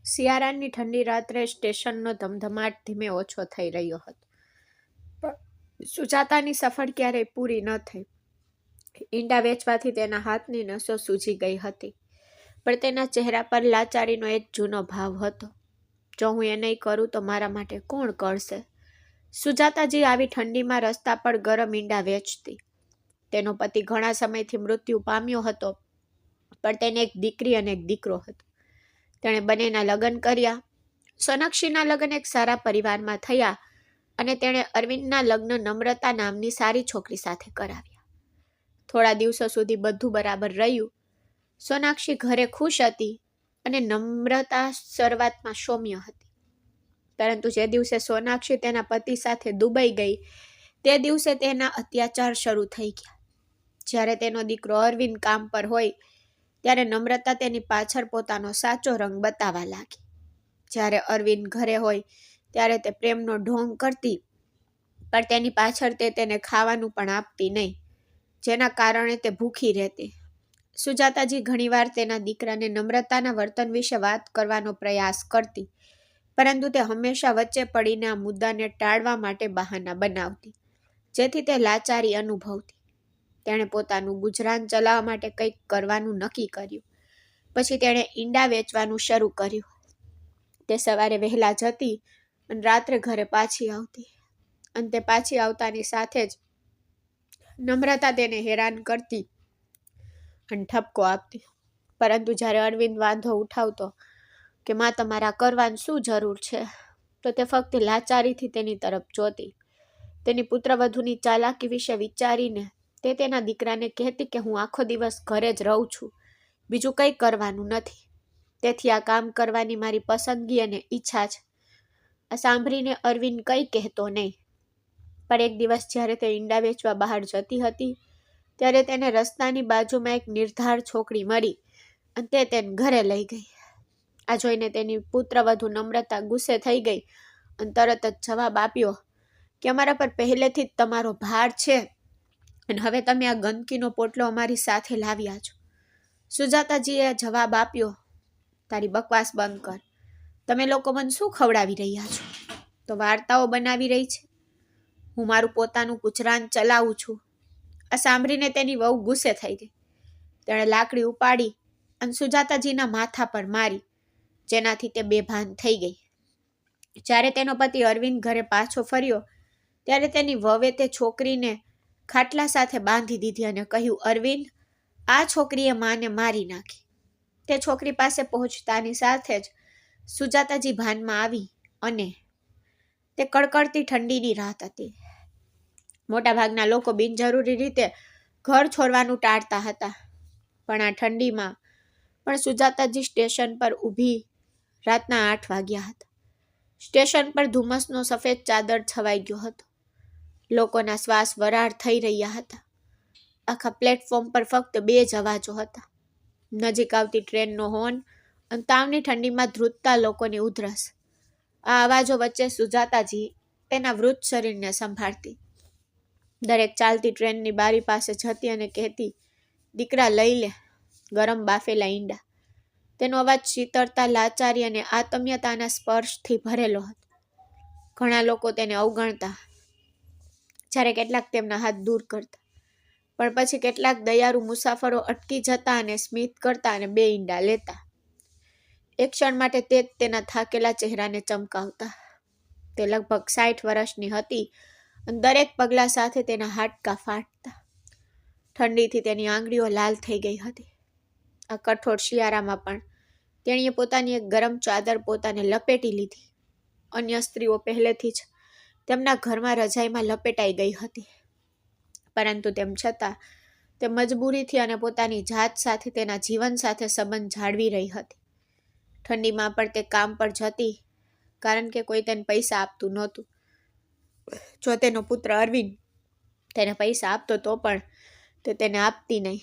શિયાળાની ઠંડી રાત્રે સ્ટેશનનો ધમધમાટ ધીમે ઓછો થઈ રહ્યો હતો. પણ સુજાતાની સફર ક્યારેય પૂરી ન થઈ. ઈંડા વેચવાથી તેના હાથની નસો સૂજી ગઈ હતી, પણ તેના ચહેરા પર લાચારીનો એક જૂનો ભાવ હતો. જો હું એ નહીં કરું તો મારા માટે કોણ કરશે? સુજાતાજી આવી ઠંડીમાં રસ્તા પર ગરમ ઈંડા વેચતી. તેનો પતિ ઘણા સમયથી મૃત્યુ પામ્યો હતો, પણ તેને એક દીકરી અને એક દીકરો હતો. તેણે બંનેના લગ્ન કર્યા. સોનાક્ષીના લગ્ન એક સારા પરિવારમાં થયા અને તેણે અરવિંદના લગ્ન નમ્રતા નામની સારી છોકરી સાથે કરાવ્યા. થોડા દિવસો સુધી બધું બરાબર રહ્યું. સોનાક્ષી ઘરે ખુશ હતી અને નમ્રતા શરૂઆતમાં સૌમ્ય હતી. પરંતુ જે દિવસે સોનાક્ષી તેના પતિ સાથે દુબઈ ગઈ તે દિવસે તેના અત્યાચાર શરૂ થઈ ગયા. જ્યારે તેનો દીકરો અરવિંદ કામ પર હોય ત્યારે નમ્રતા તેની પાછળ પોતાનો સાચો રંગ બતાવવા લાગી. જ્યારે અરવિંદ ઘરે હોય ત્યારે તે પ્રેમનો ઢોંગ કરતી, પણ તેની પાછળ તેને ખાવાનું પણ આપતી નહીં, જેના કારણે તે ભૂખી રહેતી. સુજાતાજી ઘણીવાર તેના દીકરાને નમ્રતાના વર્તન વિશે વાત કરવાનો પ્રયાસ કરતી, પરંતુ તે હંમેશા વચ્ચે પડીને આ મુદ્દાને ટાળવા માટે બહાના બનાવતી, જેથી તે લાચારી અનુભવતી. તેણે પોતાનું ગુજરાન ચલાવવા માટે કંઈક કરવાનું નક્કી કર્યું. પછી તેણે ઈંડા વેચવાનું શરૂ કર્યું. તે સવારે વહેલા જતી અને રાત્રે ઘરે પાછી આવતી. અંતે પાછી આવતાની સાથે જ નમ્રતા તેને હેરાન કરતી અને ઠપકો આપતી. પરંતુ જ્યારે અરવિંદ વાંધો ઉઠાવતો કે માં તમારા કરવાની શું જરૂર છે, તો તે ફક્ત લાચારીથી તેની તરફ જોતી. તેની પુત્રવધૂની ચાલાકી વિશે વિચારીને તે તેના દીકરાને કહેતી કે હું આખો દિવસ ઘરે જ રહું છું, બીજું કંઈ કરવાનું નથી, તેથી આ કામ કરવાની મારી પસંદગી અને ઈચ્છા છે. આ સાંભળીને અરવિંદ કંઈ કહેતો નહીં. પણ એક દિવસ જ્યારે તે ઈંડા વેચવા બહાર જતી હતી ત્યારે તેને રસ્તાની બાજુમાં એક નિર્ધાર છોકરી મળી અને તે તેને ઘરે લઈ ગઈ. આ જોઈને તેની પુત્રવધૂ નમ્રતા ગુસ્સે થઈ ગઈ અને તરત જ જવાબ આપ્યો કે અમારા પર પહેલેથી જ તમારો ભાર છે અને હવે તમે આ ગંદકીનો પોટલો અમારી સાથે લાવ્યા છો. સુજાતાજીએ જવાબ આપ્યો, તારી બકવાસ બંધ કર. તમે લોકો મને શું ખવડાવી રહ્યા છો? તો વાર્તાઓ બનાવી રહી છે. હું મારું પોતાનું ગુજરાન ચલાવું છું. આ સાંભળીને તેની વહુ ગુસ્સે થઈ ગઈ. તેણે લાકડી ઉપાડી અને સુજાતાજીના માથા પર મારી, જેનાથી તે બેભાન થઈ ગઈ. જ્યારે તેનો પતિ અરવિંદ ઘરે પાછો ફર્યો ત્યારે તેની વહુએ તે છોકરીને ખાટલા સાથે બાંધી દીધી અને કહ્યું, અરવિંદ, આ છોકરીએ માને મારી નાખી. તે છોકરી પાસે પહોંચતાની સાથે જ સુજાતાજી ભાનમાં આવી અને તે કડકડતી ઠંડીની રાત હતી. મોટાભાગના લોકો બિનજરૂરી રીતે ઘર છોડવાનું ટાળતા હતા, પણ આ ઠંડીમાં પણ સુજાતાજી સ્ટેશન પર ઊભી રાતના 8 વાગ્યા હતા. સ્ટેશન પર ધુમ્મસનો સફેદ ચાદર છવાઈ ગયો હતો. લોકોના શ્વાસ વરાળ થઈ રહ્યા હતા. આખા પ્લેટફોર્મ પર ફક્ત 2 જ અવાજો હતા, નજીક આવતી ટ્રેનનો હોર્ન અને તાવની ઠંડીમાં ધ્રુજતા લોકોની ઉધરસ. આ અવાજો વચ્ચે સુજાતાજી તેના વૃદ્ધ શરીરને સંભાળતી. દરેક ચાલતી ટ્રેનની બારી પાસે જતી અને કહેતી, દીકરા લઈ લે ગરમ બાફેલા ઈંડા. તેનો અવાજ શીતળતા, લાચારી અને આત્મીયતાના સ્પર્શથી ભરેલો હતો. ઘણા લોકો તેને અવગણતા, જ્યારે કેટલાક તેમના હાથ દૂર કરતા, પણ પછી કેટલાક દયાળુ મુસાફરો અટકી જતા અને સ્મિત કરતા અને 2 ઈંડા લેતા. એક ક્ષણ માટે તે તેના થાકેલા ચહેરાને ચમકાવતા. તે લગભગ 60 વર્ષની હતી અને દરેક પગલા સાથે તેના હાડકાં ફાટતા. ઠંડીથી તેની આંગળીઓ લાલ થઈ ગઈ હતી. આ કઠોર શિયાળામાં પણ તેણીએ પોતાની એક ગરમ ચાદર પોતાને લપેટી લીધી. અન્ય સ્ત્રીઓ પહેલેથી જ તેમના ઘરમાં રજાઈમાં લપેટાઈ ગઈ હતી, પરંતુ તેમ છતાં તે મજબૂરીથી અને પોતાની જાત સાથે તેના જીવન સાથે સંબંધ જાળવી રહી હતી. ઠંડીમાં પણ તે કામ પર જતી, કારણ કે કોઈ તેને પૈસા આપતું નહોતું. જો તેનો પુત્ર અરવિંદ તેને પૈસા આપતો તો પણ તે તેને આપતી નહીં.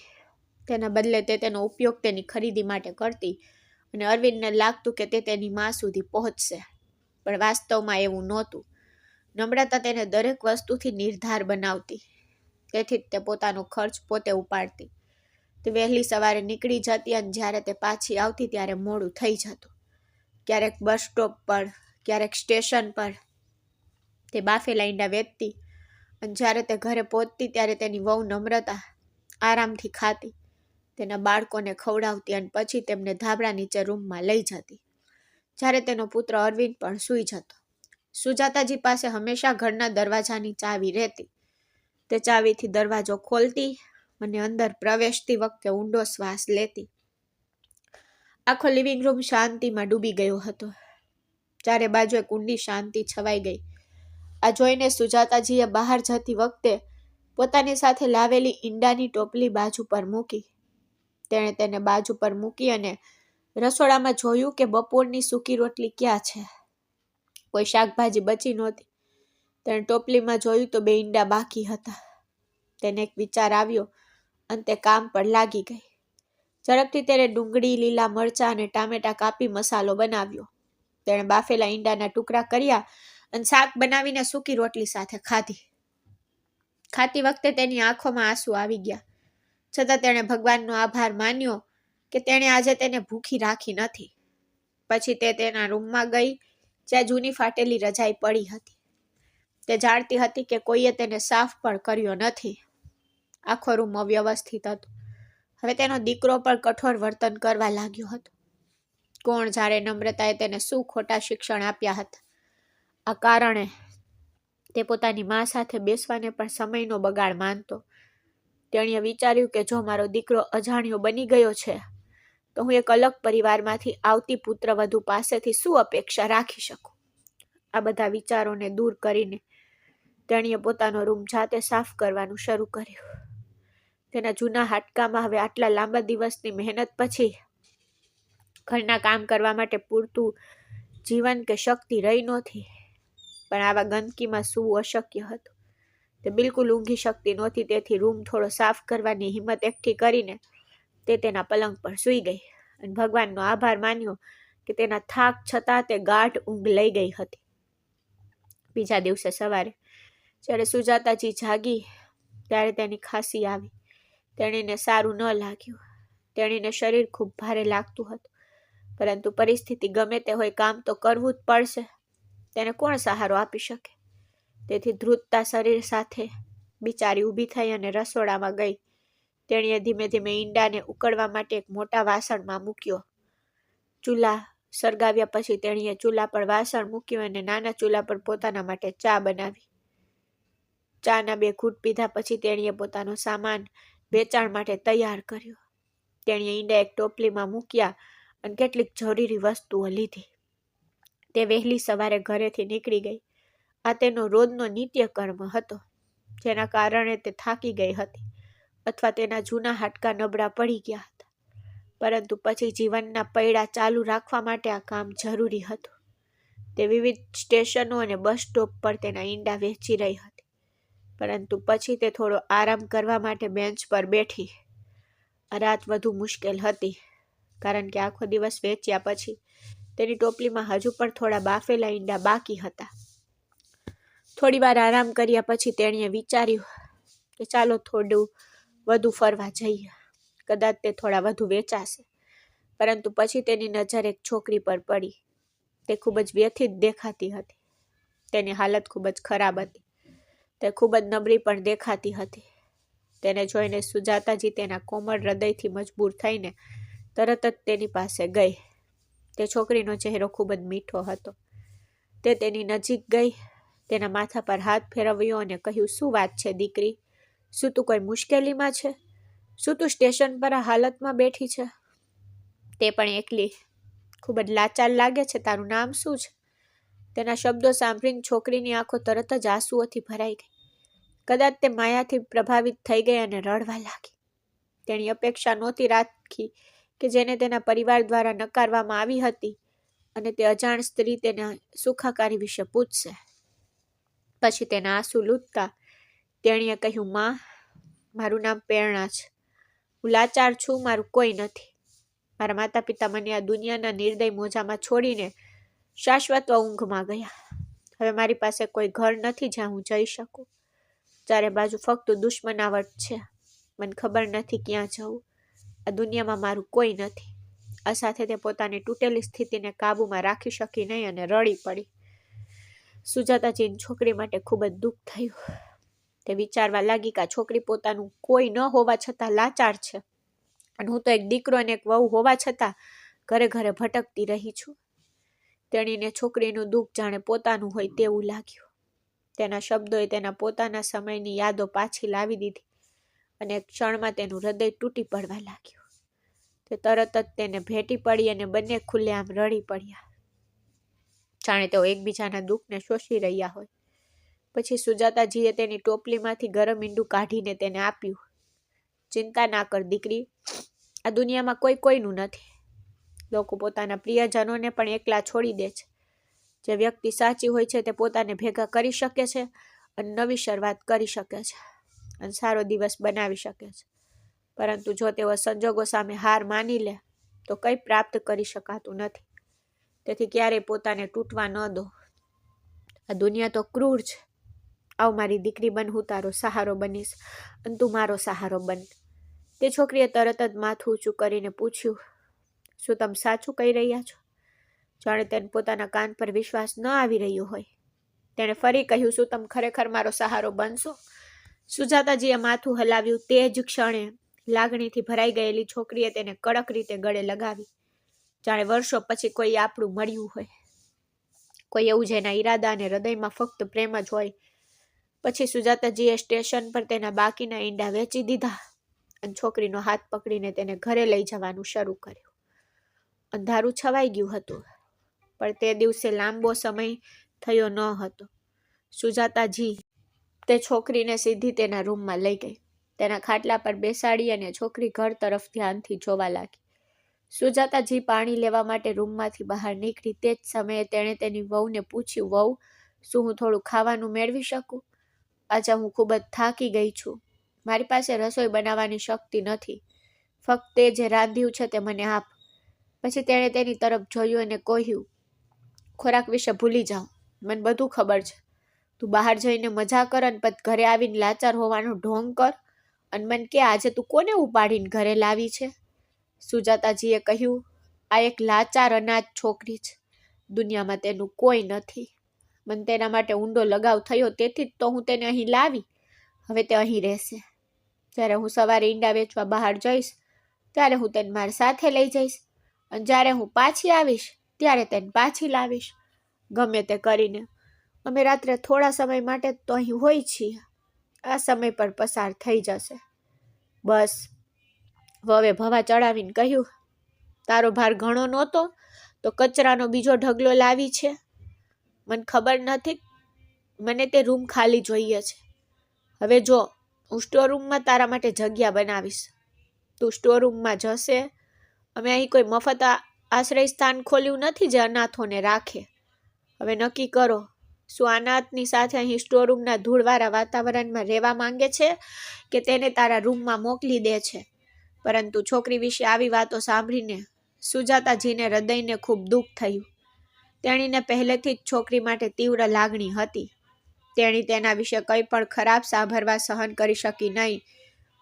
તેના બદલે તે તેનો ઉપયોગ તેની ખરીદી માટે કરતી અને અરવિંદને લાગતું કે તે તેની માં સુધી પહોંચશે, પણ વાસ્તવમાં એવું નહોતું. નમ્રતા તેને દરેક વસ્તુથી નિર્ધાર બનાવતી, તેથી જ તે પોતાનો ખર્ચ પોતે ઉપાડતી. તે વહેલી સવારે નીકળી જતી અને જ્યારે તે પાછી આવતી ત્યારે મોડું થઈ જતું. ક્યારેક બસ સ્ટોપ પર, ક્યારેક સ્ટેશન પર તે બાફેલા ઈંડા વેચતી અને જ્યારે તે ઘરે પહોંચતી ત્યારે તેની વહુ નમ્રતા આરામથી ખાતી, તેના બાળકોને ખવડાવતી અને પછી તેમને ધાબળા નીચે રૂમમાં લઈ જતી. જ્યારે તેનો પુત્ર અરવિંદ પણ સૂઈ જતો. સુજાતાજી પાસે હંમેશા ઘરના દરવાજાની ચાવી રહેતી. તે ચાવીથી દરવાજો ખોલતી અને અંદર પ્રવેશતી વખતે ઊંડો શ્વાસ લેતી. આખો લિવિંગ રૂમ શાંતિમાં ડૂબી ગયો હતો. ચારે બાજુએ ઊંડી શાંતિ છવાઈ ગઈ. આ જોઈને સુજાતાજીએ બહાર જતી વખતે પોતાની સાથે લાવેલી ઈંડાની ટોપલી બાજુ પર મૂકી. તેણે તેને બાજુ પર મૂકી અને રસોડામાં જોયું કે બપોરની સૂકી રોટલી ક્યાં છે. કોઈ શાકભાજી બચી નહોતી. તેણે ટોપલીમાં જોયું તો 2 ઈંડા બાકી હતા. તેને એક વિચાર આવ્યો અને તે કામ પર લાગી ગઈ. ઝડપથી તેણે ડુંગળી, લીલા મરચાં અને ટામેટાં કાપી મસાલો બનાવ્યો. તેણે બાફેલા ઈંડાના ટુકડા કર્યા અને શાક બનાવીને સૂકી રોટલી સાથે ખાધી. ખાતી વખતે તેની આંખોમાં આંસુ આવી ગયા. છતાં તેણે ભગવાનનો આભાર માન્યો કે તેણે આજે તેને ભૂખી રાખી નથી. પછી તે તેના રૂમમાં ગઈ જ્યાં જૂની ફાટેલી રજાઈ પડી હતી. તે જાણતી હતી કે કોઈએ તેને સાફ પણ કર્યો નથી. આખો રૂમ અવ્યવસ્થિત હતો. હવે તેનો દીકરો પણ કઠોર વર્તન કરવા લાગ્યો હતો. કોણ જાણે નમ્રતાએ તેને શું ખોટા શિક્ષણ આપ્યા હતા. આ કારણે તે પોતાની મા સાથે બેસવાને પણ સમયનો બગાડ માનતો. તેણીએ વિચાર્યું કે જો મારો દીકરો અજાણ્યો બની ગયો છે તો હું એક અલગ પરિવારમાંથી આવતી પુત્રવધુ પાસેથી શું અપેક્ષા રાખી શકું. આ બધા વિચારોને દૂર કરીને તેણીએ પોતાનો રૂમ જાતે સાફ કરવાનું શરૂ કર્યું. તેના જૂના હાડકામાં હવે આટલા લાંબા દિવસની મહેનત પછી ઘરના કામ કરવા માટે પૂરતું જીવન કે શક્તિ રહી નહોતી. પણ આવા ગંદકીમાં સૂવું અશક્ય હતું. તે બિલકુલ ઊંઘી શકતી નહોતી. તેથી રૂમ થોડો સાફ કરવાની હિંમત એકઠી કરીને તે તેના પલંગ પર સૂઈ ગઈ અને ભગવાનનો આભાર માન્યો કે તેના થાક છતાં તે ગાઢ ઊંઘ લઈ ગઈ હતી. બીજા દિવસે સવારે જ્યારે સુજાતાજી જાગી ત્યારે તેની ખાંસી આવી. તેણીને સારું ન લાગ્યું. તેણીને શરીર ખૂબ ભારે લાગતું હતું. પરંતુ પરિસ્થિતિ ગમે તે હોય કામ તો કરવું જ પડશે. તેને કોણ સહારો આપી શકે? તેથી ધ્રુજતા શરીર સાથે બિચારી ઊભી થઈ અને રસોડામાં ગઈ. તેણીએ ધીમે ધીમે ઈંડાને ઉકળવા માટે એક મોટા વાસણમાં મૂક્યો. ચૂલા સળગાવ્યા પછી તેણીએ ચૂલા પર વાસણ મૂક્યું અને નાના ચૂલા પર પોતાના માટે ચા બનાવી. ચાના 2 ઘૂંટ પીધા પછી તેણીએ પોતાનો સામાન વેચાણ માટે તૈયાર કર્યો. તેણીએ ઈંડા એક ટોપલીમાં મૂક્યા અને કેટલીક જરૂરી વસ્તુઓ લીધી. તે વહેલી સવારે ઘરેથી નીકળી ગઈ. આ તેનો રોજનો નિત્યકર્મ હતો, જેના કારણે તે થાકી ગઈ હતી અથવા તેના જૂના હાડકાં નબળા પડી ગયા હતા. પરંતુ પછી જીવનના પૈડા ચાલુ રાખવા માટે આ કામ જરૂરી હતું. તે વિવિધ સ્ટેશનો અને બસ સ્ટોપ પર તેના ઈંડા વેચી રહી હતી. પરંતુ પછી તે થોડો આરામ કરવા માટે બેન્ચ પર બેઠી. આ રાત વધુ મુશ્કેલ હતી કારણ કે આખો દિવસ વેચ્યા પછી તેની ટોપલીમાં હજુ પણ થોડા બાફેલા ઈંડા બાકી હતા. થોડી વાર આરામ કર્યા પછી તેણીએ વિચાર્યું કે ચાલો થોડું વધુ ફરવા જઈએ. કદાચ તે થોડા વધુ વેચાશે. પરંતુ પછી તેની નજર એક છોકરી પર પડી. તે ખૂબ જ વ્યથિત દેખાતી હતી. તેની હાલત ખૂબ જ ખરાબ હતી. તે ખૂબ જ નબળી પણ દેખાતી હતી. તેને જોઈને સુજાતાજી તેના કોમળ હૃદયથી મજબૂર થઈને તરત જ તેની પાસે ગઈ. તે છોકરીનો ચહેરો ખૂબ જ મીઠો હતો. તે તેની નજીક ગઈ, તેના માથા પર હાથ ફેરવ્યો અને કહ્યું, શું વાત છે દીકરી? શું તું કોઈ મુશ્કેલીમાં છે? શું તું સ્ટેશન પર આ હાલતમાં બેઠી છે? તે પણ એકલી. ખૂબ જ લાચાર લાગે છે. તારું નામ શું છે? તેના શબ્દો સાંભળીને છોકરીની આંખો તરત જ આંસુઓથી ભરાઈ ગઈ. કદાચ તે માયાથી પ્રભાવિત થઈ ગઈ અને રડવા લાગી. તેની અપેક્ષા નહોતી રાખી કે જેને તેના પરિવાર દ્વારા નકારવામાં આવી હતી અને તે અજાણ સ્ત્રી તેના સુખાકારી વિશે પૂછશે. પછી તેના આંસુ લૂંટતા તેણીએ કહ્યું, માં, મારું નામ પ્રેરણા છે. હું લાચાર છું. મારું કોઈ નથી. મારા માતા પિતા મને આ દુનિયાના નિર્દય મોજામાં છોડીને શાશ્વત ઊંઘમાં ગયા. હવે મારી પાસે કોઈ ઘર નથી જ્યાં હું જઈ શકું. ચારે બાજુ ફક્ત દુશ્મનાવટ છે. મને ખબર નથી ક્યાં જવું. આ દુનિયામાં મારું કોઈ નથી. આ સાથે તે પોતાની તૂટેલી સ્થિતિને કાબૂમાં રાખી શકી નહીં અને રડી પડી. સુજાતાજીની છોકરી માટે ખૂબ જ દુઃખ થયું. તે વિચારવા લાગી કે આ છોકરી પોતાનું કોઈ ન હોવા છતાં લાચાર છે, અને હું તો એક દીકરો અને એક વહુ હોવા છતાં ઘરે ઘરે ભટકતી રહી છું. તેણીને છોકરીનું દુઃખ જાણે પોતાનું હોય તેવું લાગ્યું. તેના શબ્દોએ તેના પોતાના સમયની યાદો પાછી લાવી દીધી, અને એક ક્ષણમાં તેનું હૃદય તૂટી પડવા લાગ્યું. તે તરત જ તેને ભેટી પડી અને બંને ખુલ્લેઆમ રડી પડ્યા, જાણે તેઓ એકબીજાના દુઃખને શોષી રહ્યા હોય. પછી સુજાતાજીએ તેની ટોપલીમાંથી ગરમ ઈંડું કાઢીને તેને આપ્યું. ચિંતા ના કર દીકરી, આ દુનિયામાં કોઈ કોઈનું નથી. લોકો પોતાના પ્રિયજનોને પણ એકલા છોડી દે છે. જે વ્યક્તિ સાચી હોય છે તે પોતાને ભેગા કરી શકે છે અને નવી શરૂઆત કરી શકે છે અને સારો દિવસ બનાવી શકે છે. પરંતુ જો તેઓ સંજોગો સામે હાર માની લે તો કંઈ પ્રાપ્ત કરી શકાતું નથી. તેથી ક્યારેય પોતાને તૂટવા ન દો. આ દુનિયા તો ક્રૂર છે. આવ મારી દીકરી બન, હું તારો સહારો બનીશ અને તું મારો સહારો બન. તે છોકરીએ તરત જ માથું ઊંચું કરીને પૂછ્યું, શું તમે સાચું કહી રહ્યા છો? જાણે તેને પોતાના કાન પર વિશ્વાસ ન આવી રહ્યો હોય. તેણે ફરી કહ્યું, શું તમે ખરેખર મારો સહારો બનશો? સુજાતાજીએ માથું હલાવ્યું. તે જ ક્ષણે લાગણીથી ભરાઈ ગયેલી છોકરીએ તેને કડક રીતે ગળે લગાવી, જાણે વર્ષો પછી કોઈ આપણું મળ્યું હોય, કોઈ એવું જેના ઈરાદા અને હૃદયમાં ફક્ત પ્રેમ જ હોય. પછી સુજાતાજીએ સ્ટેશન પર તેના બાકીના ઈંડા વેચી દીધા અને છોકરીનો હાથ પકડીને તેને ઘરે લઈ જવાનું શરૂ કર્યું. અંધારું છવાઈ ગયું હતું, પણ તે દિવસે લાંબો સમય થયો ન હતો. સુજાતાજી તે છોકરીને સીધી તેના રૂમમાં લઈ ગઈ. તેના ખાટલા પર બેસાડી અને છોકરી ઘર તરફ ધ્યાનથી જોવા લાગી. સુજાતાજી પાણી લેવા માટે રૂમમાંથી બહાર નીકળી તે જ સમયે તેણે તેની વહુને પૂછ્યું, વહુ, શું હું થોડું ખાવાનું મેળવી શકું? આજે હું ખૂબ જ થાકી ગઈ છું. મારી પાસે રસોઈ બનાવવાની શક્તિ નથી. ફક્ત તે જે રાંધ્યું છે તે મને આપ. પછી તેણે તેની તરફ જોયું અને કહ્યું, ખોરાક વિશે ભૂલી જાઉં, મને બધું ખબર છે. તું બહાર જઈને મજા કર અને પછી ઘરે આવીને લાચાર હોવાનો ઢોંગ કર અને મને કે આજે તું કોને ઉપાડીને ઘરે લાવી છે? સુજાતાજીએ કહ્યું, આ એક લાચાર અનાથ છોકરી છે. દુનિયામાં તેનું કોઈ નથી. મને તેના માટે ઊંડો લગાવ થયો, તેથી જ તો હું તેને અહીં લાવી. હવે તે અહીં રહેશે. જ્યારે હું સવારે ઈંડા વેચવા બહાર જઈશ ત્યારે હું તેને મારી સાથે લઈ જઈશ, અને જ્યારે હું પાછી આવીશ ત્યારે તેને પાછી લાવીશ. ગમે તે કરીને અમે રાત્રે થોડા સમય માટે તો અહીં હોય છીએ. આ સમય પર પસાર થઈ જશે. બસ. વવે ભવા ચડાવીને કહ્યું, તારો ભાર ઘણો નહોતો તો કચરાનો બીજો ઢગલો લાવી છે. મને ખબર નથી, મને તે રૂમ ખાલી જોઈએ છે. હવે જો, હું સ્ટોર રૂમમાં તારા માટે જગ્યા બનાવીશ. તું સ્ટોર રૂમમાં જશે. અમે અહીં કોઈ મફત આશ્રય સ્થાન ખોલ્યું નથી જે અનાથોને રાખે. હવે નક્કી કરો, શું અનાથની સાથે અહીં સ્ટોર રૂમના ધૂળવાળા વાતાવરણમાં રહેવા માંગે છે કે તેને તારા રૂમમાં મોકલી દે છે? પરંતુ છોકરી વિશે આવી વાતો સાંભળીને સુજાતાજીને હૃદયને ખૂબ દુઃખ થયું. તેણીને પહેલેથી જ છોકરી માટે તીવ્ર લાગણી હતી. તેણી તેના વિશે કંઈ પણ ખરાબ સાંભળવા સહન કરી શકી નહીં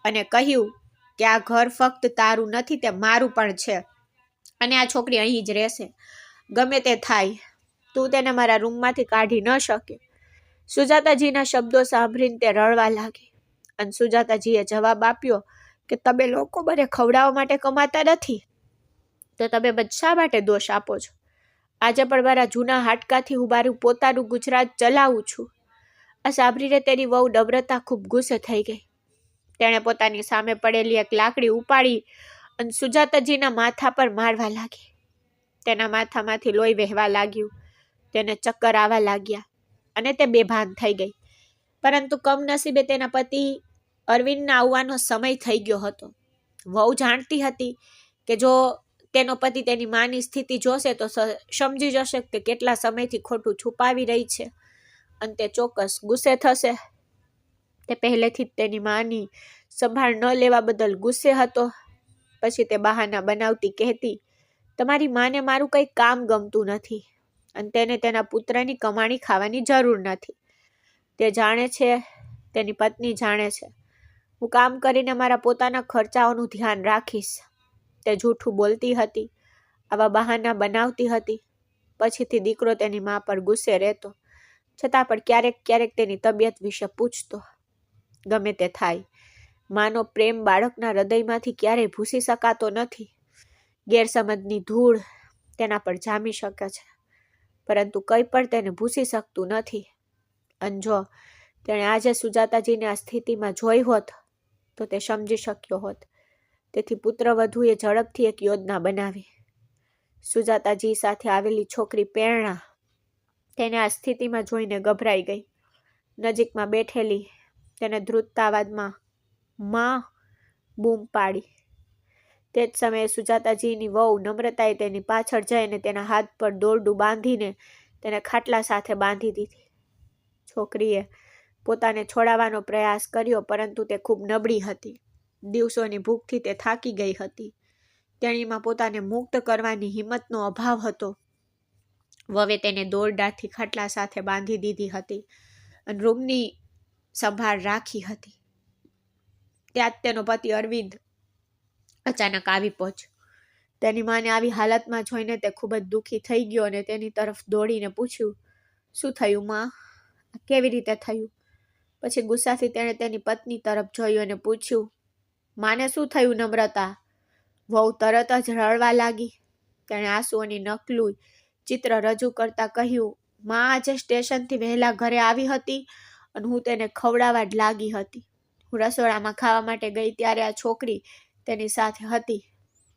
અને કહ્યું કે આ ઘર ફક્ત તારું નથી, તે મારું પણ છે અને આ છોકરી અહીં જ રહેશે. ગમે તે થાય, તું તેને મારા રૂમમાંથી કાઢી ન શકે. સુજાતાજીના શબ્દો સાંભળીને તે રડવા લાગી અને સુજાતાજીએ જવાબ આપ્યો કે તમે લોકો મને ખવડાવવા માટે કમાતા નથી, તો તમે મને શા માટે દોષ આપો છો? આજે પણ મારા જૂના હાડકાથી હું મારું પોતાનું ગુજરાત ચલાવું છું. આ સાંભળીને તેની વહુ નમ્રતા ખૂબ ગુસ્સે થઈ ગઈ. તેણે પોતાની સામે પડેલી એક લાકડી ઉપાડી અને સુજાતાજીના માથા પર મારવા લાગી. તેના માથામાંથી લોહી વહેવા લાગ્યું. તેને ચક્કર આવવા લાગ્યા અને તે બેભાન થઈ ગઈ. પરંતુ કમનસીબે તેના પતિ અરવિંદના આવવાનો સમય થઈ ગયો હતો. વહુ જાણતી હતી કે જો તેનો પતિ તેની માની સ્થિતિ જોશે તો સમજી જશે કે કેટલા સમયથી ખોટું છુપાવી રહી છે અને તે ચોક્કસ ગુસ્સે થશે. તે પહેલેથી જ તેની માની સંભાળ ન લેવા બદલ ગુસ્સે હતો. પછી તે બહાના બનાવતી કહેતી, તમારી માને મારું કંઈ કામ ગમતું નથી અને તેને તેના પુત્રની કમાણી ખાવાની જરૂર નથી. તે જાણે છે, તેની પત્ની જાણે છે, હું કામ કરીને મારા પોતાના ખર્ચાઓનું ધ્યાન રાખીશ. તે જૂઠું બોલતી હતી આવા બહાના બનાવતી હતી. પછીથી દીકરો તેની મા પર ગુસ્સે રહેતો, છતાં પણ ક્યારેક ક્યારેક તેની તબિયત વિશે પૂછતો. ગમે તે થાય, માનો પ્રેમ બાળકના હૃદયમાંથી ક્યારેય ભૂસી શકાતો નથી. ગેરસમજની ધૂળ તેના પર જામી શકે છે, પરંતુ કંઈ પણ તેને ભૂસી શકતું નથી. અને જો તેણે આજે સુજાતાજીને આ સ્થિતિમાં જોઈ હોત તો તે સમજી શક્યો હોત. તેથી પુત્રવધુએ ઝડપથી એક યોજના બનાવી. સુજાતાજી સાથે આવેલી છોકરી પ્રેરણા તેને આ સ્થિતિમાં જોઈને ગભરાઈ ગઈ. નજીકમાં બેઠેલી તેને ધ્રુજતા અવાજમાં માં બૂમ પાડી. તે જ સમયે સુજાતાજીની વહુ નમ્રતાએ તેની પાછળ જઈને તેના હાથ પર દોરડું બાંધીને તેને ખાટલા સાથે બાંધી દીધી. છોકરીએ પોતાને છોડાવવાનો પ્રયાસ કર્યો, પરંતુ તે ખૂબ નબળી હતી. દિવસોની ભૂખથી તે થાકી ગઈ હતી. તેણીમાં પોતાને મુક્ત કરવાની હિંમતનો અભાવ હતો. વવે તેને દોરડાથી ખાટલા સાથે બાંધી દીધી હતી અને રૂમની સંભાળ રાખી હતી. ત્યાં જ તેનો પતિ અરવિંદ અચાનક આવી પહોંચ્યો. તેની માને આવી હાલતમાં જોઈને તે ખૂબ જ દુઃખી થઈ ગયો અને તેની તરફ દોડીને પૂછ્યું, શું થયું માં? કેવી રીતે થયું? પછી ગુસ્સાથી તેણે તેની પત્ની તરફ જોયું અને પૂછ્યું, માને શું થયું નમ્રતા? વહુ તરત જ રડવા લાગી. તેણે આંસુઓની નકલું ચિત્ર રજૂ કરતા કહ્યું, માં આજે સ્ટેશનથી વહેલા ઘરે આવી હતી અને હું તેને ખવડાવવા જ લાગી હતી. હું રસોડામાં ખાવા માટે ગઈ ત્યારે આ છોકરી તેની સાથે હતી.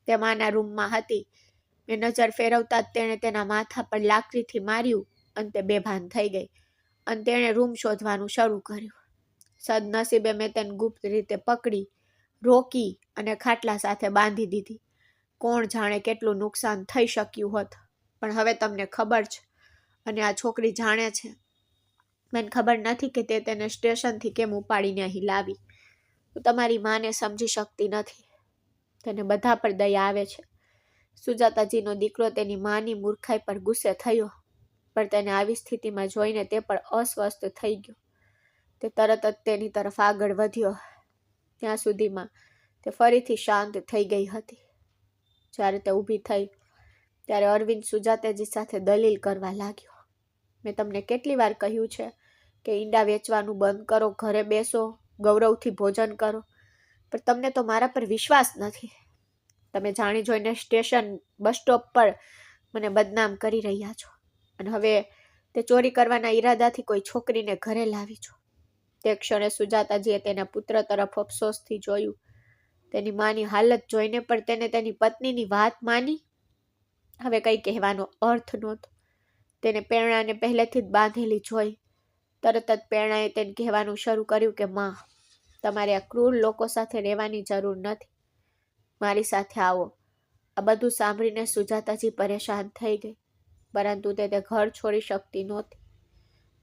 તે માના રૂમમાં હતી. મેં નજર ફેરવતા જ તેણે તેના માથા પર લાકડીથી માર્યું અને તે બેભાન થઈ ગઈ અને તેણે રૂમ શોધવાનું શરૂ કર્યું. સદનસીબે મેં તેને ગુપ્ત રીતે પકડી, રોકી અને ખાટલા સાથે બાંધી દીધી. કોણ જાણે કેટલું નુકસાન થઈ શક્યું હોત, પણ હવે તમને ખબર છે અને આ છોકરી જાણે છે. મને ખબર નથી કે તે તેને સ્ટેશનથી કેમ ઉપાડીને અહીં લાવી. હું તમારી માને સમજી શકતી નથી. તેને બધા પર દયા આવે છે. સુજાતાજીનો દીકરો તેની માની મૂર્ખાઈ પર ગુસ્સે થયો, પણ તેને આવી સ્થિતિમાં જોઈને તે પણ અસ્વસ્થ થઈ ગયો. તે તરત જ તેની તરફ આગળ વધ્યો. ત્યાં સુધીમાં તે ફરીથી શાંત થઈ ગઈ હતી. જ્યારે તે ઊભી થઈ ત્યારે અરવિંદ સુજાતાજી સાથે દલીલ કરવા લાગ્યો. મેં તમને કેટલી વાર કહ્યું છે કે ઈંડા વેચવાનું બંધ કરો, ઘરે બેસો, ગૌરવથી ભોજન કરો, પણ તમને તો મારા પર વિશ્વાસ નથી. તમે જાણી જોઈને સ્ટેશન, બસ સ્ટોપ પર મને બદનામ કરી રહ્યા છો અને હવે તે ચોરી કરવાના ઈરાદાથી કોઈ છોકરીને ઘરે લાવી છો. તે ક્ષણે સુજાતાજીએ તેના પુત્ર તરફ અફસોસથી જોયું. તેની માની હાલત જોઈને પણ તેને તેની પત્નીની વાત માની. હવે કંઈ કહેવાનો અર્થ નહોતો. તેને પ્રેરણાને પહેલેથી જ બાંધેલી જોઈ. તરત જ પ્રેરણાએ તેને કહેવાનું શરૂ કર્યું કે માં, તમારે આ ક્રૂર લોકો સાથે રહેવાની જરૂર નથી. મારી સાથે આવો. આ બધું સાંભળીને સુજાતાજી પરેશાન થઈ ગઈ, પરંતુ તે ઘર છોડી શકતી નહોતી.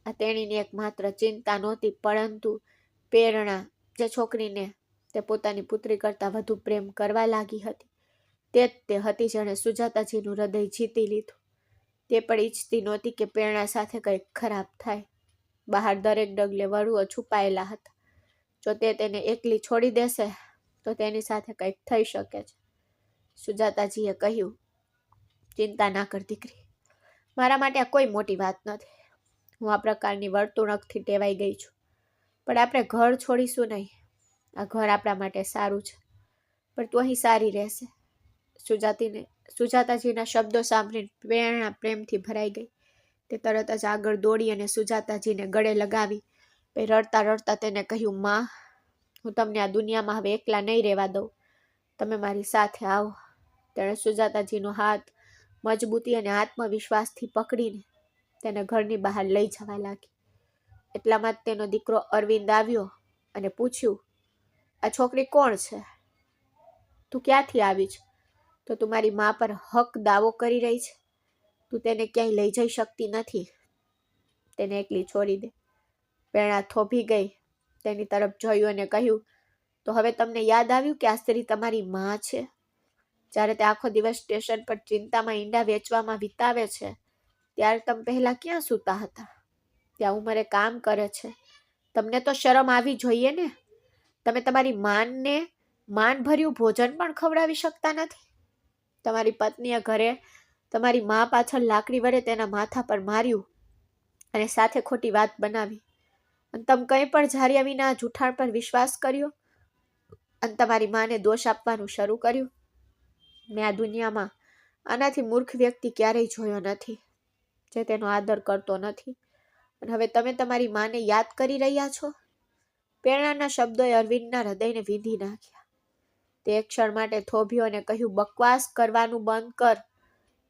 આ તેણીની એકમાત્ર ચિંતા નહોતી, પરંતુ પ્રેરણા, જે છોકરીને તે પોતાની પુત્રી કરતાં વધુ પ્રેમ કરવા લાગી હતી, તે જ તે હતી જેણે સુજાતાજીનું હૃદય જીતી લીધું. તે પણ ઈચ્છતી નહોતી કે પ્રેરણા સાથે કંઈક ખરાબ થાય. બહાર દરેક ડગલે વળુઓ છુપાયેલા હતા. જો તે તેને એકલી છોડી દેશે તો તેની સાથે કંઈક થઈ શકે છે. સુજાતાજીએ કહ્યું, ચિંતા ના કર દીકરી, મારા માટે આ કોઈ મોટી વાત નથી. હું આ પ્રકારની વર્તણૂકથી ટેવાઈ ગઈ છું. પણ આપણે ઘર છોડીશું નહીં. આ ઘર આપણા માટે સારું છે, પણ તું અહીં સારી રહેશે. સુજાતાજીના શબ્દો સાંભળીને પ્રેરણા પ્રેમથી ભરાઈ ગઈ. તે તરત જ આગળ દોડી અને સુજાતાજીને ગળે લગાવી. રડતા રડતા તેને કહ્યું, માં, હું તમને આ દુનિયામાં હવે એકલા નહીં રહેવા દઉં. તમે મારી સાથે આવો. તેણે સુજાતાજીનો હાથ મજબૂતી અને આત્મવિશ્વાસથી પકડીને તેને ઘરની બહાર લઈ જવા લાગી. એટલામાં જ તેનો દીકરો અરવિંદ આવ્યો અને પૂછ્યું, આ છોકરી કોણ છે? તું ક્યાંથી આવી છે? તો તું મારી મા પર હક દાવો કરી રહી છે? તું તેને ક્યાંય લઈ જઈ શકતી નથી. તેને એકલી છોડી દે. પ્રેરણા થોભી ગઈ. તેની તરફ જોયું અને કહ્યું, તો હવે તમને યાદ આવ્યું કે આ સ્ત્રી તમારી માં છે? જ્યારે તે આખો દિવસ સ્ટેશન પર ચિંતામાં ઈંડા વેચવામાં વિતાવે છે, ત્યારે તમે પહેલા ક્યાં સૂતા હતા? ત્યાં ઉંમરે કામ કરે છે. તમને તો શરમ આવી જોઈએ ને. તમે તમારી માનને માનભર્યું ભોજન પણ ખવડાવી શકતા નથી. તમારી પત્નીએ ઘરે તમારી મા પાછળ લાકડી વડે તેના માથા પર માર્યું અને સાથે ખોટી વાત બનાવી, અને તમે કંઈ પણ ધાર્યા વિના આ જૂઠાણ પર વિશ્વાસ કર્યો અને તમારી માને દોષ આપવાનું શરૂ કર્યું. મેં આ દુનિયામાં આનાથી મૂર્ખ વ્યક્તિ ક્યારેય જોયો નથી, જે તેનો આદર કરતો નથી. અને હવે તમે તમારી માને યાદ કરી રહ્યા છો? પ્રેરણાના શબ્દોએ અરવિંદના હૃદયને વીંધી નાખ્યા. તે એક ક્ષણ માટે થોભ્યો અને કહ્યું, બકવાસ કરવાનું બંધ કર.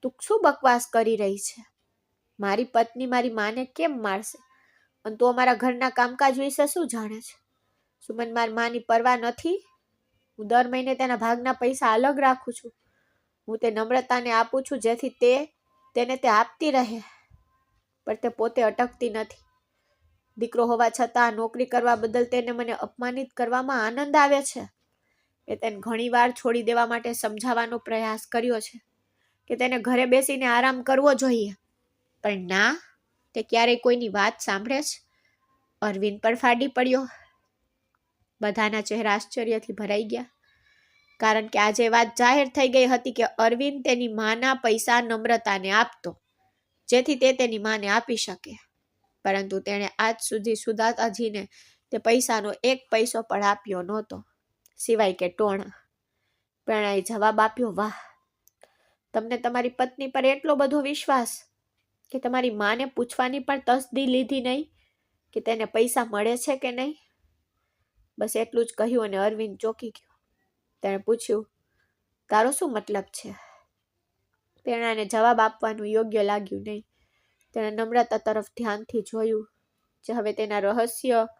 તું શું બકવાસ કરી રહી છે? મારી પત્ની મારી માને કેમ મારશે? અને તું અમારા ઘરના કામકાજ વિશે શું જાણે છે? શું મને મારી માની પરવા નથી? હું દર મહિને તેના ભાગના પૈસા અલગ રાખું છું. હું તે નમ્રતાને આપું છું જેથી તેને તે આપતી રહે, પણ તે પોતે અટકતી નથી. દીકરો હોવા છતાં નોકરી કરવા બદલ તેને મને અપમાનિત કરવામાં આનંદ આવે છે. એ તેને ઘણીવાર છોડી દેવા માટે સમજાવવાનો પ્રયાસ કર્યો છે કે તેને ઘરે બેસીને આરામ કરવો જોઈએ, પણ ના, તે ક્યારેય કોઈની વાત સાંભળે છે? અરવિંદ પર ફાડી પડ્યો. બધાના ચહેરા આશ્ચર્યથી ભરાઈ ગયા, કારણ કે આજે વાત જાહેર થઈ ગઈ હતી કે અરવિંદ તેની માના પૈસા નમ્રતાને આપતો, જેથી તે તેની માને આપી શકે. પરંતુ તેણે આજ સુધી સુજાતાજીને તે પૈસાનો 1 પૈસો પણ આપ્યો નહોતો, સિવાય કે ટોણા. પ્રેરણાએ જવાબ આપ્યો, વાહ, તમને તમારી પત્ની પર એટલો બધો વિશ્વાસ કે તમારી માને પૂછવાની પણ તસદી લીધી નહીં કે તેને પૈસા મળે છે કે નહીં? બસ એટલું જ કહ્યું અને અરવિંદ ચોંકી ગયો. તેણે પૂછ્યું, તારો શું મતલબ છે? પ્રેરણાને જવાબ આપવાનું યોગ્ય લાગ્યું નહીં. તેણે નમ્રતા તરફ ધ્યાનથી જોયું, જે હવે તેના રહસ્યના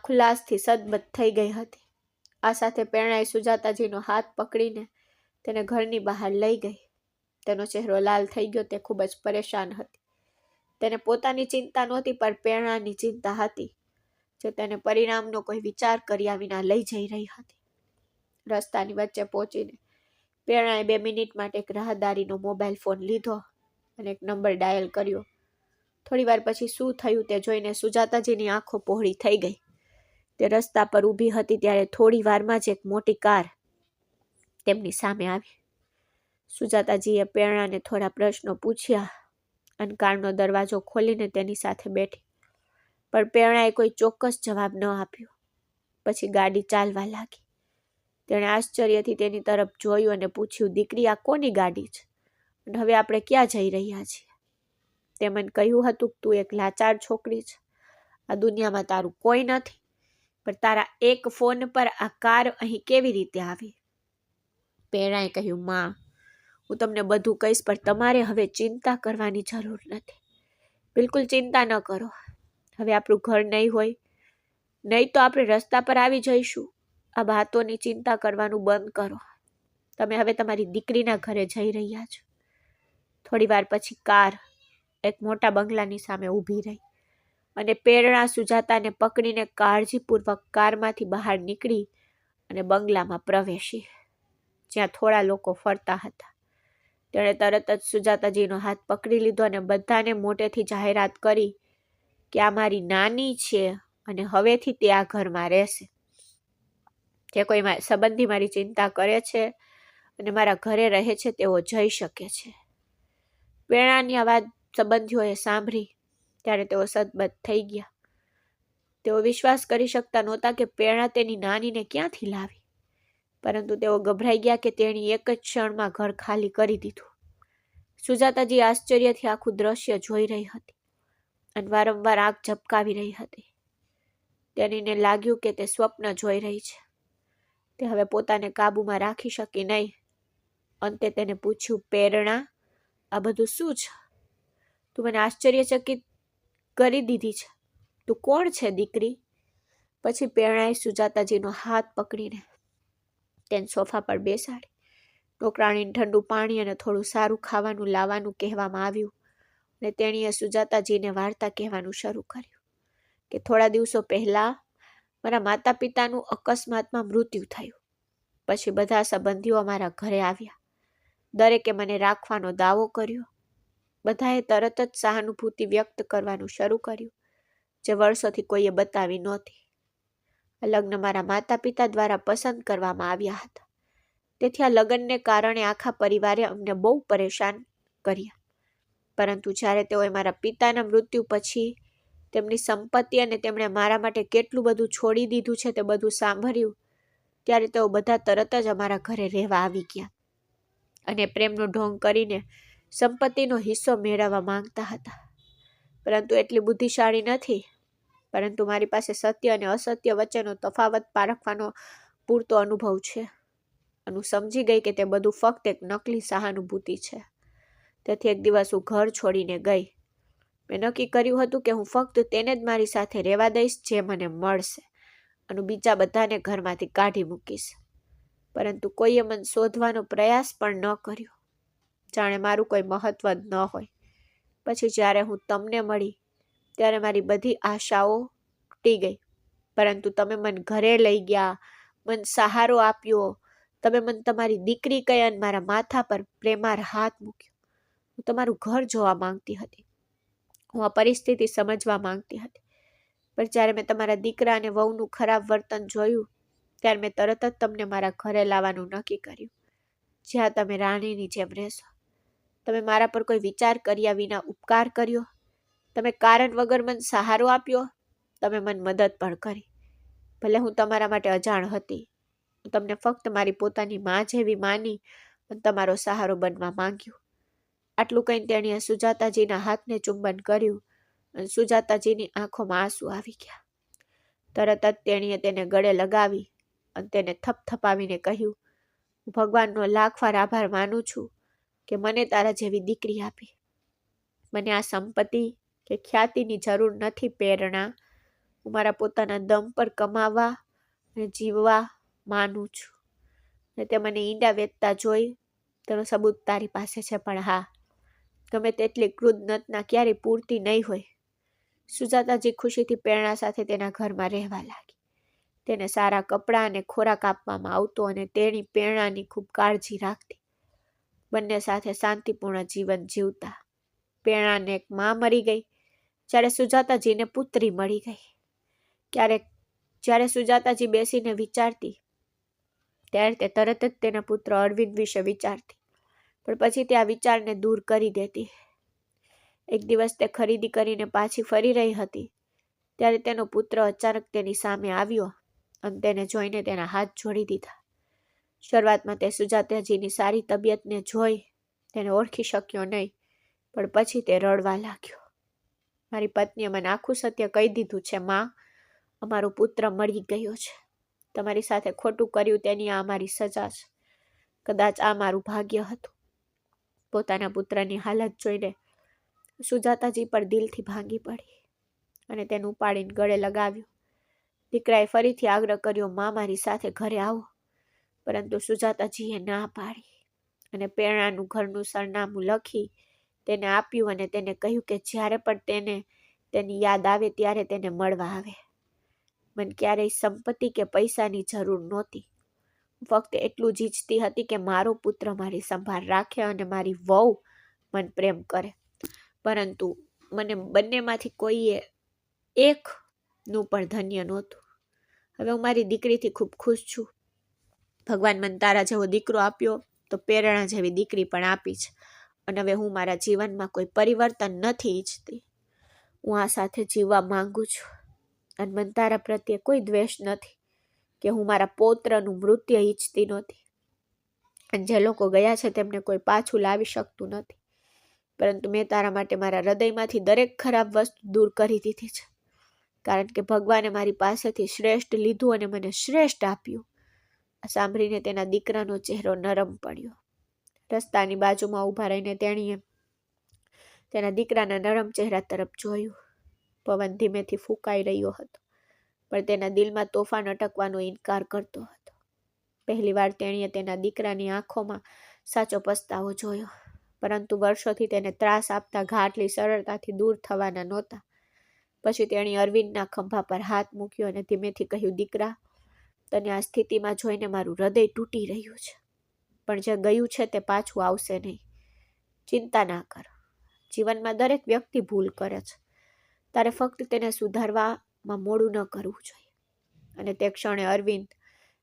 ખુલાસથી સદબદ્ધ થઈ ગઈ હતી. આ સાથે પ્રેરણાએ સુજાતાજીનો હાથ પકડીને તેને ઘરની બહાર લઈ ગઈ. તેનો ચહેરો લાલ થઈ ગયો. તે ખૂબ જ પરેશાન હતી. તેને પોતાની ચિંતા નહોતી, પણ પ્રેરણાની ચિંતા હતી, જે તેને પરિણામનો કોઈ વિચાર કર્યા વિના લઈ જઈ રહી હતી. રસ્તાની વચ્ચે પહોંચીને પ્રેરણાએ 2 મિનિટ માટે એક રાહદારીનો મોબાઈલ ફોન લીધો અને એક નંબર ડાયલ કર્યો. થોડી વાર પછી શું થયું તે જોઈને સુજાતાજીની આંખો પહોળી થઈ ગઈ. તે રસ્તા પર ઊભી હતી ત્યારે થોડી વારમાં જ એક મોટી કાર તેમની સામે આવી. સુજાતાજીએ પ્રેરણાને થોડા પ્રશ્નો પૂછ્યા અને કારનો દરવાજો ખોલીને તેની સાથે બેઠી, પણ પ્રેરણાએ કોઈ ચોક્કસ જવાબ ન આપ્યો. પછી ગાડી ચાલવા લાગી. તેણે આશ્ચર્યથી તેની તરફ જોયું અને પૂછ્યું, દીકરી, આ કોની ગાડી છે અને હવે આપણે ક્યાં જઈ રહ્યા છીએ? તે મને કહ્યું હતું કે તું એક લાચાર છોકરી છે, આ દુનિયામાં તારું કોઈ નથી, પણ તારા એક ફોન પર આ કાર અહીં કેવી રીતે આવી? પ્રેરણાએ કહ્યું, માં, હું તમને બધું કહીશ, પણ તમારે હવે ચિંતા કરવાની જરૂર નથી. બિલકુલ ચિંતા ન કરો. હવે આપણું ઘર નહીં હોય, નહીં તો આપણે રસ્તા પર આવી જઈશું. આ વાતોની ચિંતા કરવાનું બંધ કરો. તમે હવે તમારી દીકરીના ઘરે જઈ રહ્યા છો. થોડી વાર પછી કાર એક મોટા બંગલાની સામે ઊભી રહી અને પ્રેરણા સુજાતાને પકડીને કાળજીપૂર્વક કારમાંથી બહાર નીકળી અને બંગલામાં પ્રવેશી, જ્યાં થોડા લોકો ફરતા હતા. તેણે તરત જ સુજાતાજીનો હાથ પકડી લીધો અને બધાને મોટેથી જાહેરાત કરી કે આ મારી નાની છે અને હવેથી તે આ ઘરમાં રહેશે. જે કોઈ સંબંધી મારી ચિંતા કરે છે અને મારા ઘરે રહે છે તેઓ જઈ શકે છે. પ્રેરણાની આ વાત સંબંધીઓએ સાંભળી ત્યારે તેઓ સદબદ્ધ થઈ ગયા. તેઓ વિશ્વાસ કરી શકતા નહોતા કે પ્રેરણા તેની નાનીને ક્યાંથી લાવી, પરંતુ તેઓ ગભરાઈ ગયા કે તેણી એક જ ક્ષણમાં ઘર ખાલી કરી દીધું. સુજાતાજી આશ્ચર્યથી આખું દ્રશ્ય જોઈ રહી હતી અને વારંવાર આંખ ઝબકાવી રહી હતી. તેણીને લાગ્યું કે તે સ્વપ્ન જોઈ રહી છે. તે હવે પોતાને કાબૂમાં રાખી શકી નહીં. અંતે તેને પૂછ્યું, પ્રેરણા, આ બધું શું છે? તું મને આશ્ચર્યચકિત કરી દીધી છે. તું કોણ છે, દીકરી? પછી પ્રેરણાએ સુજાતાજીનો હાથ પકડીને તેને સોફા પર બેસાડી. નોકરાણીને ઠંડુ પાણી અને થોડું સારું ખાવાનું લાવવાનું કહેવામાં આવ્યું અને તેણીએ સુજાતાજીને વાર્તા કહેવાનું શરૂ કર્યું કે થોડા દિવસો પહેલા મારા માતા પિતાનું અકસ્માતમાં મૃત્યુ થયું. પછી બધા સંબંધીઓ અમારા ઘરે આવ્યા. દરેકે મને રાખવાનો દાવો કર્યો. બધાએ તરત જ સહાનુભૂતિ વ્યક્ત કરવાનું શરૂ કર્યું, જે વર્ષોથી કોઈએ બતાવી નહોતી. આ લગ્ન મારા માતા પિતા દ્વારા પસંદ કરવામાં આવ્યા હતા. તેથી આ લગ્નને કારણે આખા પરિવારે અમને બહુ પરેશાન કર્યા. પરંતુ જ્યારે તેઓએ મારા પિતાના મૃત્યુ પછી તેમની સંપત્તિ અને તેમણે મારા માટે કેટલું બધું છોડી દીધું છે તે બધું સાંભળ્યું, ત્યારે તેઓ બધા તરત જ અમારા ઘરે રહેવા આવી ગયા અને પ્રેમનો ઢોંગ કરીને સંપત્તિનો હિસ્સો મેળવવા માંગતા હતા. પરંતુ એટલી બુદ્ધિશાળી નથી. પરંતુ મારી પાસે સત્ય અને અસત્ય વચ્ચેનો તફાવત પારખવાનો પૂરતો અનુભવ છે. અને સમજી ગઈ કે તે બધું ફક્ત એક નકલી સહાનુભૂતિ છે. તેથી એક દિવસ હું ઘર છોડીને ગઈ. મેં નક્કી કર્યું હતું કે હું ફક્ત તેને જ મારી સાથે રહેવા દઈશ જે મને મળશે, અને બીજા બધાને ઘરમાંથી કાઢી મૂકીશ. પરંતુ કોઈએ મને શોધવાનો પ્રયાસ પણ ન કર્યો, જાણે મારું કોઈ મહત્વ જ ન હોય. પછી જ્યારે હું તમને મળી ત્યારે મારી બધી આશાઓ તૂટી ગઈ. પરંતુ તમે મને ઘરે લઈ ગયા, મને સહારો આપ્યો, તમે મને તમારી દીકરી કહી અને મારા માથા પર પ્રેમાર હાથ મૂક્યો. હું તમારું ઘર જોવા માંગતી હતી. હું આ પરિસ્થિતિ સમજવા માંગતી હતી. પણ જ્યારે મેં તમારા દીકરા અને વહુનું ખરાબ વર્તન જોયું, ત્યારે મેં તરત જ તમને મારા ઘરે લાવવાનું નક્કી કર્યું, જ્યાં તમે રાણીની જેમ રહેશો. તમે મારા પર કોઈ વિચાર કર્યા વિના ઉપકાર કર્યો. તમે કારણ વગર મને સહારો આપ્યો. તમે મને મદદ પણ કરી. ભલે હું તમારા માટે અજાણ હતી. હું તમને ફક્ત મારી પોતાની માં જેવી માની અને તમારો સહારો બનવા માંગ્યું. આટલું કહીને તેણીએ સુજાતાજીના હાથને ચુંબન કર્યું અને સુજાતાજીની આંખોમાં આંસુ આવી ગયા. તરત જ તેણીએ તેને ગળે લગાવી અને તેને થપથપાવીને કહ્યું, હું ભગવાનનો લાખ વાર આભાર માનું છું કે મને તારા જેવી દીકરી આપી. મને આ સંપત્તિ કે ખ્યાતિની જરૂર નથી પ્રેરણા. હું મારા પોતાના દમ પર કમાવા અને જીવવા માનું છું. અને તે મને ઈંડા વેચતા જોઈ તેનો સબૂત તારી પાસે છે. પણ હા, ગમે તેટલી કૃતજ્ઞતા ક્યારેય પૂરતી નહીં હોય. સુજાતાજી ખુશીથી પ્રેરણા સાથે તેના ઘરમાં રહેવા લાગી. તેને સારા કપડાં અને ખોરાક આપવામાં આવતો અને તેની પ્રેરણાની ખૂબ કાળજી રાખતી. બંને સાથે શાંતિપૂર્ણ જીવન જીવતા. પ્રેરણાને એક માં મરી ગઈ, જ્યારે સુજાતાજીને પુત્રી મળી ગઈ. જ્યારે સુજાતાજી બેસીને વિચારતી, ત્યારે તે તરત જ તેના પુત્ર અરવિંદ વિશે વિચારતી. પણ પછી તે આ વિચારને દૂર કરી દેતી. એક દિવસ તે ખરીદી કરીને પાછી ફરી રહી હતી, ત્યારે તેનો પુત્ર અચાનક તેની સામે આવ્યો અને તેને જોઈને તેના હાથ જોડી દીધા. શરૂઆતમાં તે સુજાતાજીની સારી તબિયતને જોઈ તેને ઓળખી શક્યો નહીં, પણ પછી તે રડવા લાગ્યો. મારી પત્નીએ મને આખું સત્ય કહી દીધું છે માં. અમારો પુત્ર મળી ગયો છે. તમારી સાથે ખોટું કર્યું તેની આ અમારી સજા છે. કદાચ આ મારું ભાગ્ય હતું. પોતાના પુત્રની હાલત જોઈને સુજાતાજી પર દિલથી ભાંગી પડી અને તેને ઉપાડીને ગળે લગાવ્યો. દીકરાએ ફરીથી આગ્રહ કર્યો, માં મારી સાથે ઘરે આવો. પરંતુ સુજાતાજીએ ના પાડી અને પ્રેરણાનું ઘરનું સરનામું લખી તેને આપ્યું અને તેને કહ્યું કે જ્યારે પણ તેને તેની યાદ આવે ત્યારે તેને મળવા આવે. મને ક્યારેય સંપત્તિ કે પૈસાની જરૂર નહોતી. હું ફક્ત એટલું જ ઈચ્છતી હતી કે મારો પુત્ર મારી સંભાળ રાખે અને મારી વહુ મને પ્રેમ કરે. પરંતુ મને બંનેમાંથી કોઈએ એકનું પણ ધન્ય નહોતું. હવે હું મારી દીકરીથી ખૂબ ખુશ છું. ભગવાન મને તારા જેવો દીકરો આપ્યો તો પ્રેરણા જેવી દીકરી પણ આપી છે. અને હવે હું મારા જીવનમાં કોઈ પરિવર્તન નથી ઈચ્છતી. હું આ સાથે જીવવા માંગુ છું અને મને તારા પ્રત્યે કોઈ દ્વેષ નથી કે હું મારા પૌત્રનું મૃત્યુ ઈચ્છતી નહોતી. અને જે લોકો ગયા છે તેમને કોઈ પાછું લાવી શકતું નથી. પરંતુ મેં તારા માટે મારા હૃદયમાંથી દરેક ખરાબ વસ્તુ દૂર કરી દીધી છે. કારણ કે ભગવાને મારી પાસેથી શ્રેષ્ઠ લીધું અને મને શ્રેષ્ઠ આપ્યું. આ સાંભળીને તેના દીકરાનો ચહેરો નરમ પડ્યો. રસ્તાની બાજુમાં ઊભા રહીને તેણીએ તેના દીકરાના નરમ ચહેરા તરફ જોયું. પવન ધીમેથી ફૂંકાઈ રહ્યો હતો, પણ તેના દિલમાં તોફાન અટકવાનો ઇનકાર કરતો હતો. પહેલીવાર તેણીએ તેના દીકરાની આંખોમાં સાચો પસ્તાવો જોયો. પરંતુ વર્ષોથી તેને ત્રાસ આપતા ઘા આટલી સરળતાથી દૂર થવાના નહોતા. પછી તેણી અરવિંદના ખંભા પર હાથ મૂક્યો અને ધીમેથી કહ્યું, દીકરા, તને આ સ્થિતિમાં જોઈને મારું હૃદય તૂટી રહ્યું છે. પણ જે ગયું છે તે પાછું આવશે નહીં. ચિંતા ના કર. જીવનમાં દરેક વ્યક્તિ ભૂલ કરે છે. તારે ફક્ત તેને સુધારવામાં મોડું ન કરવું જોઈએ. અને તે ક્ષણે અરવિંદ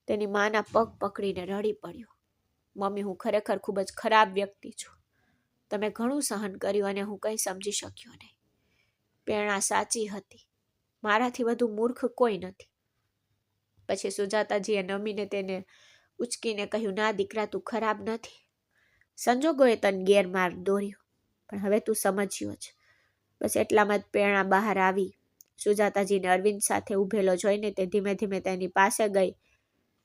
તેની માના પગ પકડીને રડી પડ્યો. મમ્મી, હું ખરેખર ખૂબ જ ખરાબ વ્યક્તિ છું. તમે ઘણું સહન કર્યું અને હું કંઈ સમજી શક્યો નહીં. પ્રેરણા સાચી હતી. મારાથી વધુ મૂર્ખ કોઈ નથી. પછી સુજાતાજીએ નમીને તેને ઉચકીને કહ્યું, ના દીકરા, તું ખરાબ નથી. સંજોગોએ તને ગેરમાર્ગ દોર્યો, પણ હવે તું સમજ્યો છે. બસ એટલામાં જ પ્રેરણા બહાર આવી. સુજાતાજીને અરવિંદ સાથે ઊભેલો જોઈને તે ધીમે ધીમે તેની પાસે ગઈ.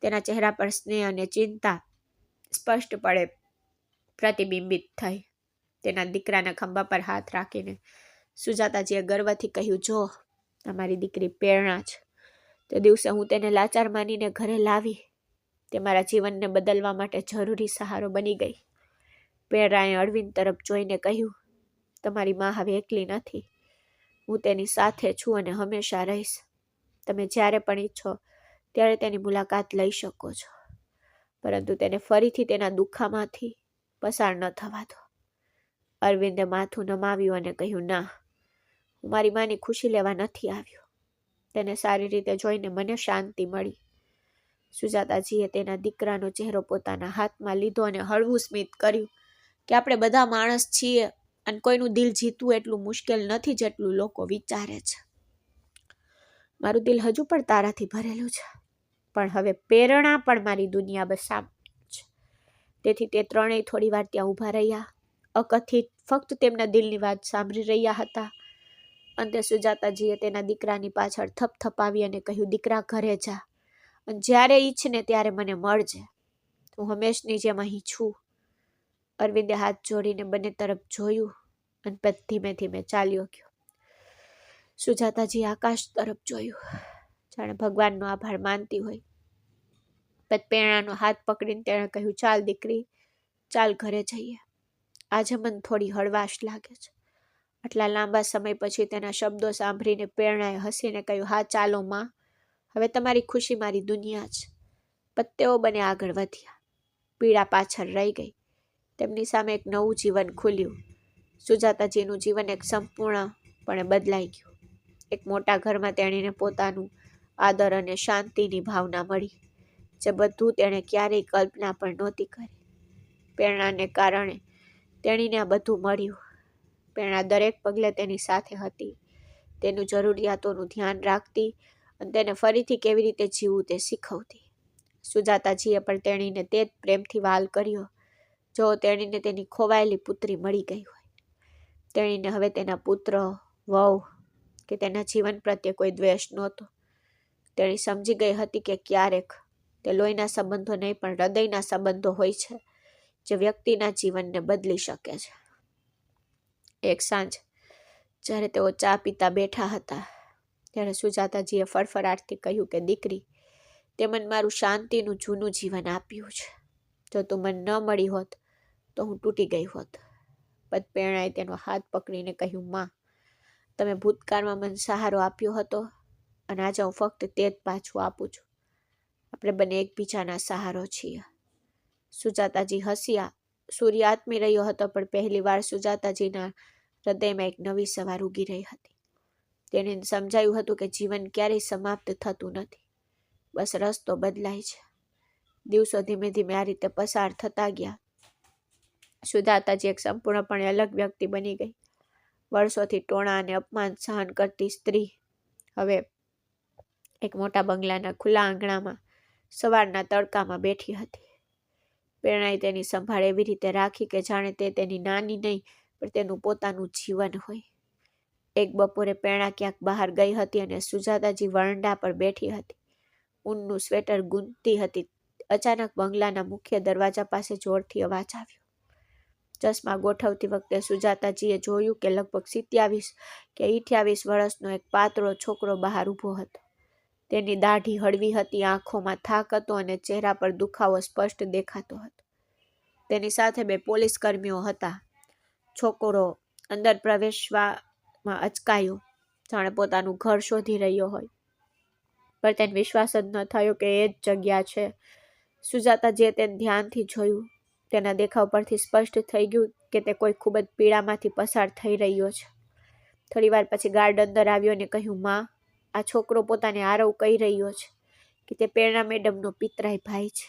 તેના ચહેરા પર સ્નેહ અને ચિંતા સ્પષ્ટપણે પ્રતિબિંબિત થઈ. તેના દીકરાના ખંભા પર હાથ રાખીને સુજાતાજીએ ગર્વથી કહ્યું, જો તમારી દીકરી પ્રેરણા છે. તે દિવસે હું તેને લાચાર માનીને ઘરે લાવી. તે મારા જીવનને બદલવા માટે જરૂરી સહારો બની ગઈ. પ્રેરણાએ અરવિંદ તરફ જોઈને કહ્યું, તમારી માં હવે એકલી નથી. હું તેની સાથે છું અને હંમેશા રહીશ. તમે જ્યારે પણ ઈચ્છો ત્યારે તેની મુલાકાત લઈ શકો છો, પરંતુ તેને ફરીથી તેના દુઃખામાંથી પસાર ન થવા દો. અરવિંદે માથું નમાવ્યું અને કહ્યું, ના, હું મારી માની ખુશી લેવા નથી આવ્યો. તેને સારી રીતે જોઈને મને શાંતિ મળી. સુજાતાજીએ તેના દીકરાનો ચહેરો પોતાના હાથમાં લીધો અને હળવું સ્મિત કર્યું કે આપણે બધા માણસ છીએ અને કોઈનું દિલ જીતવું એટલું મુશ્કેલ નથી જેટલું લોકો વિચારે છે. મારું દિલ હજુ પણ તારાથી ભરેલું છે, પણ હવે પ્રેરણા પણ મારી દુનિયા બસામ છે. તેથી તે ત્રણેય થોડી વાર ત્યાં ઊભા રહ્યા, અકથિત, ફક્ત તેમના દિલની વાત સાંભળી રહ્યા હતા. અંતે સુજાતાજીએ તેના દીકરાની પાછળ થપથપાવી અને કહ્યું, દીકરા, ઘરે જા અને જ્યારે ઈચ્છને ત્યારે મને મળજે. હું હંમેશની જેમ અહીં છું. અરવિંદે હાથ જોડીને બંને તરફ જોયું અને પછી ધીમે ધીમે ચાલ્યો ગયો. સુજાતાજી આકાશ તરફ જોયું, જાણે ભગવાનનો આભાર માનતી હોય. પછી પ્રેરણાનો હાથ પકડીને તેણે કહ્યું, ચાલ દીકરી, ચાલ ઘરે જઈએ. આજે મને થોડી હળવાશ લાગે છે. આટલા લાંબા સમય પછી તેના શબ્દો સાંભળીને પ્રેરણાએ હસીને કહ્યું, હા ચાલો માં, હવે તમારી ખુશી મારી દુનિયા છે. પણ તેઓ બંને આગળ વધ્યા. પીડા પાછળ રહી ગઈ. તેમની સામે એક નવું જીવન ખુલ્યું. સુજાતાજીનું જીવન એક સંપૂર્ણપણે બદલાઈ ગયું. એક મોટા ઘરમાં તેણીને પોતાનું આદર અને શાંતિની ભાવના મળી, જે બધું તેણે ક્યારેય કલ્પના પણ નહોતી કરી. પ્રેરણાને કારણે તેણીને આ બધું મળ્યું. પ્રેરણા દરેક પગલે તેની સાથે હતી, તેની જરૂરિયાતોનું ધ્યાન રાખતી અને તેને ફરીથી કેવી રીતે જીવવું તે શીખવતી. સુજાતાજીએ પણ તેણીને તે જ પ્રેમથી વહાલ કર્યો, જો તેણીને તેની ખોવાયેલી પુત્રી મળી ગઈ હોય. તેણીને હવે તેના પુત્ર, વહુ કે તેના જીવન પ્રત્યે કોઈ દ્વેષ નહોતો. તેણી સમજી ગઈ હતી કે ક્યારેક તે લોહીના સંબંધો નહીં પણ હૃદયના સંબંધો હોય છે, જે વ્યક્તિના જીવનને બદલી શકે છે. એક સાંજ જ્યારે તેઓ ચા પીતા બેઠા હતા, ત્યારે સુજાતાજીએ ફડફડાટથી કહ્યું કે દીકરી, તે મને મારું શાંતિનું જૂનું જીવન આપ્યું છે. જો તું મને ન મળી હોત તો હું તૂટી ગઈ હોત. પછી પ્રેરણાએ તેનો હાથ પકડીને કહ્યું, માં, તમે ભૂતકાળમાં મને સહારો આપ્યો હતો અને આજે હું ફક્ત તે જ પાછું આપું છું. આપણે બંને એકબીજાના સહારો છીએ. સુજાતાજી હસ્યા. સૂર્ય આથમી રહ્યો હતો, પણ પહેલી વાર સુજાતાજીના હૃદયમાં એક નવી સવાર ઉગી રહી હતી. તેને સમજાયું હતું કે જીવન ક્યારેય સમાપ્ત થતું નથી, બસ રસ્તો બદલાય છે. દિવસો ધીમે ધીમે આ રીતે પસાર થતા ગયા. સુજાતાજી એક સંપૂર્ણપણે અલગ વ્યક્તિ બની ગઈ. વર્ષોથી ટોણા અને અપમાન સહન કરતી સ્ત્રી હવે એક મોટા બંગલાના ખુલ્લા આંગણામાં સવારના તડકામાં બેઠી હતી. પ્રેરણાએ તેની સંભાળ એવી રીતે રાખી કે જાણે તે તેની નાની નહીં પણ તેનું પોતાનું જીવન હોય. એક બપોરે પ્રેરણા ક્યાંક બહાર ગઈ હતી અને સુજાતાજી વરંડા પર બેઠી હતી. ઊનનું સ્વેટર ગૂંથતી હતી. અચાનક બંગલાના મુખ્ય દરવાજા પાસે જોરથી અવાજ આવ્યો. ચશ્મા ગોઠવતી વખતે સુજાતાજીએ જોયું કે લગભગ 27 કે 28 વર્ષનો એક પાતળો છોકરો બહાર ઊભો હતો. તેની દાઢી હળવી હતી, આંખોમાં થાક હતો અને ચહેરા પર દુખાવો સ્પષ્ટ દેખાતો હતો. તેની સાથે 2 પોલીસ કર્મીઓ હતા. છોકરો અંદર પ્રવેશવામાં અચકાયો, જાણે પોતાનું ઘર શોધી રહ્યો હોય, પણ તેને વિશ્વાસ જ ન થયો કે એ જ જગ્યા છે. સુજાતાજીએ તેને ધ્યાનથી જોયું. તેના દેખાવ પરથી સ્પષ્ટ થઈ ગયું કે તે કોઈ ખૂબ જ પીડામાંથી પસાર થઈ રહ્યો છે. થોડી વાર પછી ગાર્ડ અંદર આવ્યો અને કહ્યું, માં, આ છોકરો પોતાને આરવ કહી રહ્યો છે કે તે પ્રેરણા મેડમનો પિતરાઈ ભાઈ છે.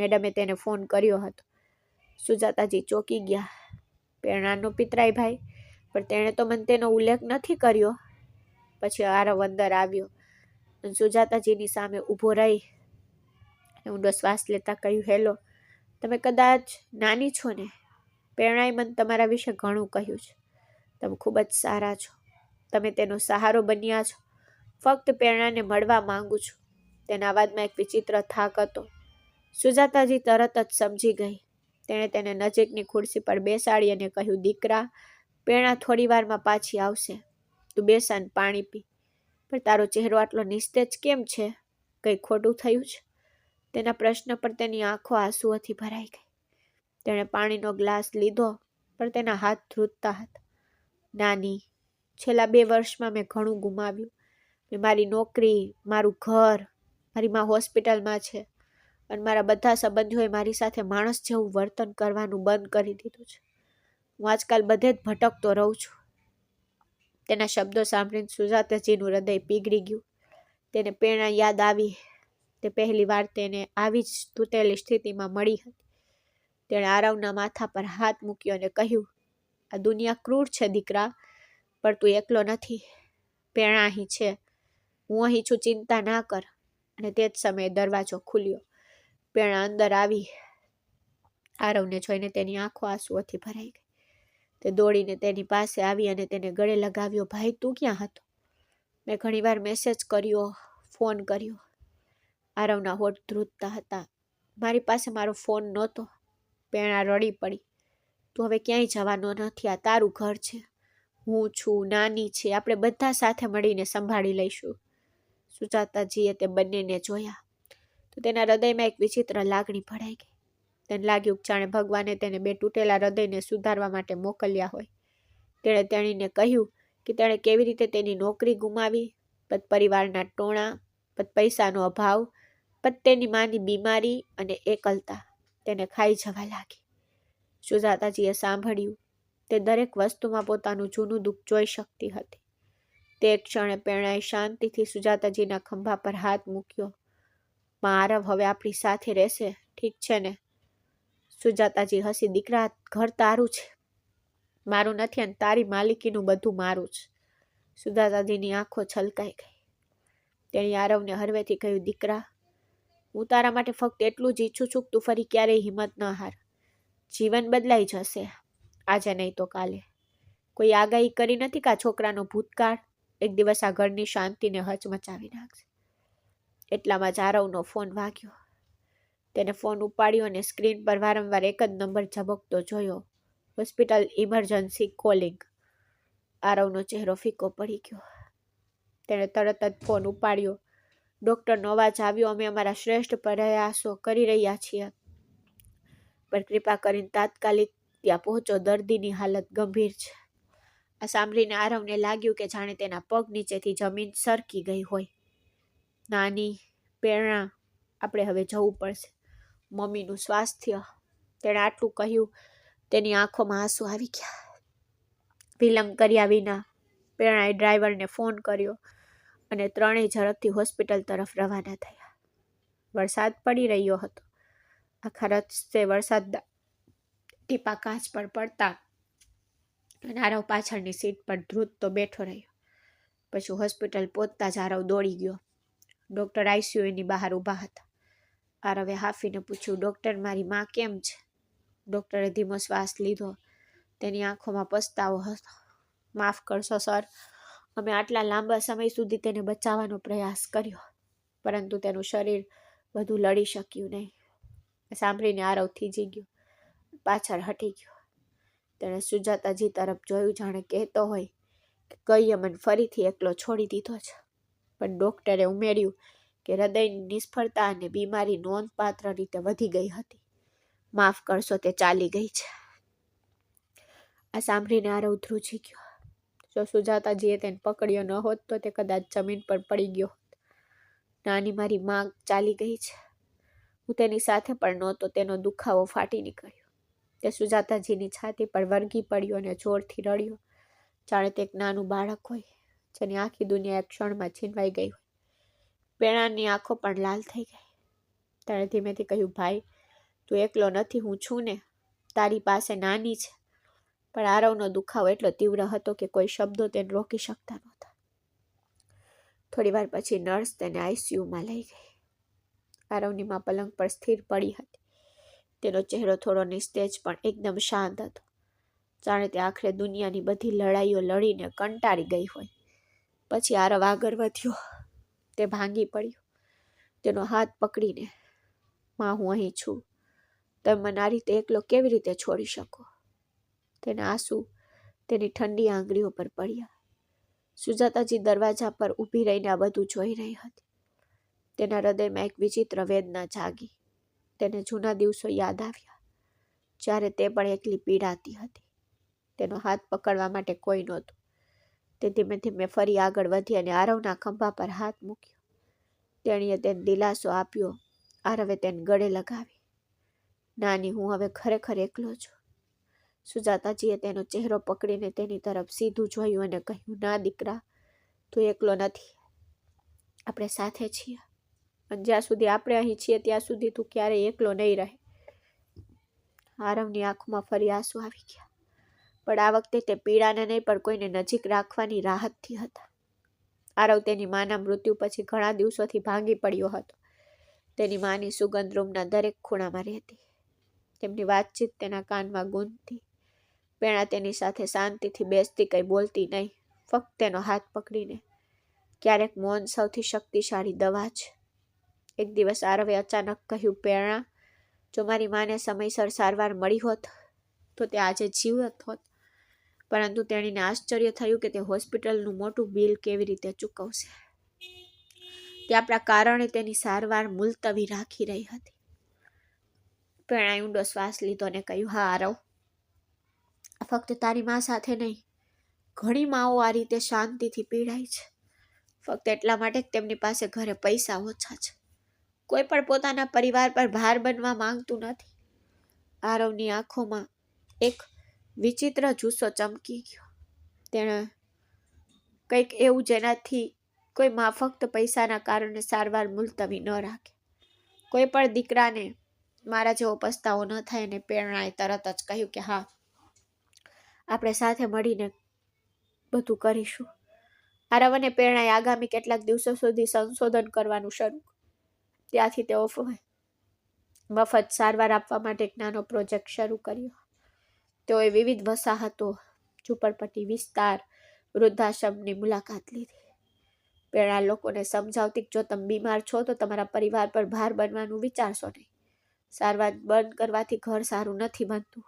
મેડમે તેને ફોન કર્યો હતો. સુજાતાજી ચોંકી ગયા. પ્રેરણાનો પિતરાઈ ભાઈ, પણ તેણે તો મને તેનો ઉલ્લેખ નથી કર્યો. પછી આરવ અંદર આવ્યો અને સુજાતાજીની સામે ઊભો રહી ઊંડો શ્વાસ લેતા કહ્યું, હેલો, તમે કદાચ નાની છો ને? પ્રેરણાએ મને તમારા વિશે ઘણું કહ્યું છે. તમે ખૂબ જ સારા છો. તમે તેનો સહારો બન્યા છો. ફક્ત પ્રેરણાને મળવા માંગુ છું. તેના અવાજમાં એક વિચિત્ર થાક હતો. સુજાતાજી તરત જ સમજી ગઈ. તેણે તેને નજીકની ખુરશી પર બેસાડી અને કહ્યું, દીકરા, પ્રેરણા થોડી વારમાં પાછી આવશે. તું બેસાન, પાણી પી. પણ તારો ચહેરો આટલો નિસ્તેજ કેમ છે? કંઈ ખોટું થયું છે? તેના પ્રશ્ન પર તેની આંખો આંસુઓથી ભરાઈ ગઈ. તેણે પાણીનો ગ્લાસ લીધો, પણ તેના હાથ ધ્રુજતા હતા. નાની, છેલ્લા 2 વર્ષમાં મેં ઘણું ગુમાવ્યું. મેં મારી નોકરી, મારું ઘર, મારી માં હોસ્પિટલમાં છે અને મારા બધા સંબંધીઓએ મારી સાથે માણસ જેવું વર્તન કરવાનું બંધ કરી દીધું છે. હું આજકાલ બધે જ ભટકતો રહું છું. તેના શબ્દો સાંભળીને સુજાતાજીનું હૃદય પીગળી ગયું. તેને પ્રેરણા યાદ આવી. તે પહેલી વાર તેને આવી જ તૂટેલી સ્થિતિમાં મળી હતી. તેણે આરવના માથા પર હાથ મૂક્યો અને કહ્યું, આ દુનિયા ક્રૂર છે દીકરા, પણ તું એકલો નથી. પ્રેરણા અહીં છે. હું અહીં છું, ચિંતા ના કર. અને તે જ સમયે દરવાજો ખુલ્યો. પ્રેરણા અંદર આવી. આરવને જોઈને તેની આંખો આંસુઓથી ભરાઈ ગઈ. તે દોડીને તેની પાસે આવી અને તેને ગળે લગાવ્યો. ભાઈ, તું ક્યાં હતો? મેં ઘણીવાર મેસેજ કર્યો, ફોન કર્યો. આરવના હોઠ ધ્રુજતા હતા. મારી પાસે મારો ફોન નહોતો. પ્રેરણા રડી પડી. તું હવે ક્યાંય જવાનો નથી. આ તારું ઘર છે. હું છું, નાની છે. આપણે બધા સાથે મળીને સંભાળી લઈશું. સુજાતાજીએ તે બંનેને જોયા તો તેના હૃદયમાં એક વિચિત્ર લાગણી ભરાઈ ગઈ. તેને લાગ્યું જાણે ભગવાને તેને 2 તૂટેલા હૃદયને સુધારવા માટે મોકલ્યા હોય. તેણે તેણીને કહ્યું કે તેણે કેવી રીતે તેની નોકરી ગુમાવી, પત પરિવારના ટોણા, પત પૈસાનો અભાવ, પત તેની માની બીમારી અને એકલતા તેને ખાઈ જવા લાગી. સુજાતાજીએ સાંભળ્યું. તે દરેક વસ્તુમાં પોતાનું જૂનું દુઃખ જોઈ શકતી હતી. તે ક્ષણે પ્રેરણાએ શાંતિથી સુજાતાજીના ખંભા પર હાથ મૂક્યો. માં, આરવ હવે આપણી સાથે રહેશે, ઠીક છે ને? સુજાતાજી હસી. દીકરા, ઘર તારું છે, મારું નથી, અને તારી માલિકીનું બધું મારું છે. સુજાતાજીની આંખો છલકાઈ ગઈ. તેણે આરવને હળવેથી કહ્યું, દીકરા, હું તારા માટે ફક્ત એટલું જ ઈચ્છું છું કે તું ફરી ક્યારેય હિંમત ન હાર. જીવન બદલાઈ જશે, આજે નહીં તો કાલે. કોઈ આગાહી કરી નથી કે આ છોકરાનો ભૂતકાળ એક દિવસ આ ઘરની શાંતિને હચમચાવી નાખશે. એટલામાં જ આરવનો ફોન વાગ્યો. તેને ફોન ઉપાડ્યો અને સ્ક્રીન પર વારંવાર એક જ નંબર ઝબકતો જોયો. Hospital emergency calling. આરવનો ચહેરો ફીકો પડી ગયો. તેણે તરત જ ફોન ઉપાડ્યો. ડૉક્ટરનો અવાજ આવ્યો. અમે અમારા શ્રેષ્ઠ પ્રયાસો કરી રહ્યા છીએ, પણ કૃપા કરીને તાત્કાલિક ત્યાં પહોંચો. દર્દીની હાલત ગંભીર છે. આ સાંભળીને આરવને લાગ્યું કે જાણે તેના પગ નીચેથી જમીન સરકી ગઈ હોય. નાની, પ્રેરણા, આપણે હવે જવું પડશે. મમ્મીનું સ્વાસ્થ્ય. તેણે આટલું કહ્યું. તેની આંખોમાં આંસુ આવી ગયા. વિલંબ કર્યા વિના પ્રેરણાએ ડ્રાઈવરને ફોન કર્યો અને ત્રણેય ઝડપથી હોસ્પિટલ તરફ રવાના થયા. વરસાદ પડી રહ્યો હતો. આખા રસ્તે વરસાદના ટીપા કાચ પર પડતા અને આરવ પાછળની સીટ પર ધ્રુજતો બેઠો રહ્યો. પછી હોસ્પિટલ પહોંચતા જ આરવ દોડી ગયો. ડૉક્ટર આઈસીયુની બહાર ઊભા હતા. આરવે હાફીને પૂછ્યું, ડૉક્ટર, મારી માં કેમ છે? ડૉક્ટરે ધીમો શ્વાસ લીધો. તેની આંખોમાં પસ્તાવો હતો. માફ કરશો સર, અમે આટલા લાંબા સમય સુધી તેને બચાવવાનો પ્રયાસ કર્યો, પરંતુ તેનું શરીર વધુ લડી શક્યું નહીં. સાંભળીને આરવ થીજી ગયો, પાછળ હટી ગયો. તેણે સુજાતાજી તરફ જોયું, જાણે કહેતો હોય કે કઈએ મને ફરીથી એકલો છોડી દીધો છે. પણ ડૉક્ટરે ઉમેર્યું કે હૃદયની નિષ્ફળતા અને બીમારી નોંધપાત્ર રીતે વધી ગઈ હતી. માફ કરશો, તે ચાલી ગઈ છે. આ સાંભળીને આરવ ધ્રુજી ગયો. જો સુજાતાજીએ તેને પકડ્યો ન હોત તો તે કદાચ જમીન પર પડી ગયો હોત. નાની, મારી માં ચાલી ગઈ છે. હું તેની સાથે પણ નહોતો. તેનો દુખાવો ફાટી નીકળ્યો. તે સુજાતાજીની છાતી પર વળગી પડ્યો અને જોરથી રડ્યો, જાણે તે એક નાનું બાળક હોય જેની આખી દુનિયા એક ક્ષણમાં છીનવાઈ ગઈ હોય. પ્રેરણાની આંખો પણ લાલ થઈ ગઈ. તેણે ધીમેથી કહ્યું, ભાઈ, તું એકલો નથી, હું છું ને. તારી પાસે નાની છે. પણ આરવનો દુખાવો એટલો તીવ્ર હતો કે કોઈ શબ્દો તેને રોકી શકતા નહોતા. થોડી વાર પછી નર્સ તેને આઈસીયુમાં લઈ ગઈ. આરવની માં પલંગ પર સ્થિર પડી હતી. તેનો ચહેરો થોડો નિસ્તેજ પણ એકદમ શાંત હતો. જાણે તે આખરે દુનિયાની બધી લડાઈઓ લડીને કંટાળી ગઈ હોય. પછી આરવ આગળ વધ્યો. તે ભાંગી પડ્યો. તેનો હાથ પકડીને, માં, હું અહીં છું. તમે મને આ રીતે એકલો કેવી રીતે છોડી શકો? તેના આંસુ તેની ઠંડી આંગળીઓ પર પડ્યા. સુજાતાજી દરવાજા પર ઊભી રહીને આ બધું જોઈ રહી હતી. તેના હૃદયમાં એક વિચિત્ર વેદના જાગી. તેને જૂના દિવસો યાદ આવ્યા, જ્યારે તે પણ એકલી પીડાતી હતી. તેનો હાથ પકડવા માટે કોઈ નહોતું. તે ધીમે ધીમે ફરી આગળ વધી અને આરવના ખંભા પર હાથ મૂક્યો. તેણીએ તેને દિલાસો આપ્યો. આરવે તેને ગળે લગાવી. નાની, હું હવે ખરેખર એકલો છું. સુજાતાજીએ તેનો ચહેરો પકડીને તેની તરફ સીધું જોયું અને કહ્યું, ના દીકરા, તું એકલો નથી. આપણે સાથે છીએ. અને જ્યાં સુધી આપણે અહીં છીએ ત્યાં સુધી તું ક્યારેય એકલો નહીં રહે. આરવની આંખોમાં ફરી આંસુ આવી ગયા. પણ આ વખતે તે પીડાને નહીં પણ કોઈને નજીક રાખવાની રાહતથી હતા. આરવ તેની માના મૃત્યુ પછી ઘણા દિવસોથી ભાંગી પડ્યો હતો. તેની માની સુગંધ રૂમના દરેક ખૂણામાં રહેતી. તેમની વાતચીત તેના કાનમાં ગૂંજતી. પેણા તેની સાથે શાંતિથી બેસતી, કંઈ બોલતી નહીં, ફક્ત તેનો હાથ પકડીને. ક્યારેક મૌન સૌથી શક્તિશાળી દવા છે. એક દિવસ આરવે અચાનક કહ્યું, પેણા, જો મારી માને સમયસર સારવાર મળી હોત તો તે આજે જીવત હોત. પરંતુ તેણીને આશ્ચર્ય થયું કે તે હોસ્પિટલનું મોટું બિલ કેવી રીતે ચૂકવશે. તે આપણા કારણે તેની સારવાર મુલતવી રાખી રહી હતી. પેણાએ ઊંડો શ્વાસ લીધો અને કહ્યું, હા આરવ, ફક્ત તારી મા સાથે નહીં, ઘણી માઓ આ રીતે શાંતિથી પીડાય છે. ફક્ત એટલા માટે જ તેમની પાસે ઘરે પૈસા ઓછા છે. કોઈ પણ પોતાના પરિવાર પર ભાર બનવા માંગતું નથી. આરવની આંખોમાં એક વિચિત્ર જુસ્સો ચમકી ગયો. તેણે કંઈક એવું જેનાથી કોઈ માં ફક્ત પૈસાના કારણે સારવાર મુલતવી ન રાખે. કોઈ પણ દીકરાને મારા જેવો પસ્તાવો ન થાય. અને પ્રેરણાએ તરત જ કહ્યું કે હા, આપણે સાથે મળીને બધું કરીશું. આરવ અને પ્રેરણાએ આગામી કેટલાક દિવસો સુધી સંશોધન કરવાનું શરૂ. ત્યાંથી તેઓ મફત સારવાર આપવા માટે એક નાનો પ્રોજેક્ટ શરૂ કર્યો. તેઓએ વિવિધ વસાહતો, ઝૂંપડપટ્ટી વિસ્તાર, વૃદ્ધાશ્રમની મુલાકાત લીધી. પ્રેરણા લોકોને સમજાવતી, જો તમે બીમાર છો તો તમારા પરિવાર પર ભાર બનવાનું વિચારશો નહીં. સારવાર બંધ કરવાથી ઘર સારું નથી બનતું.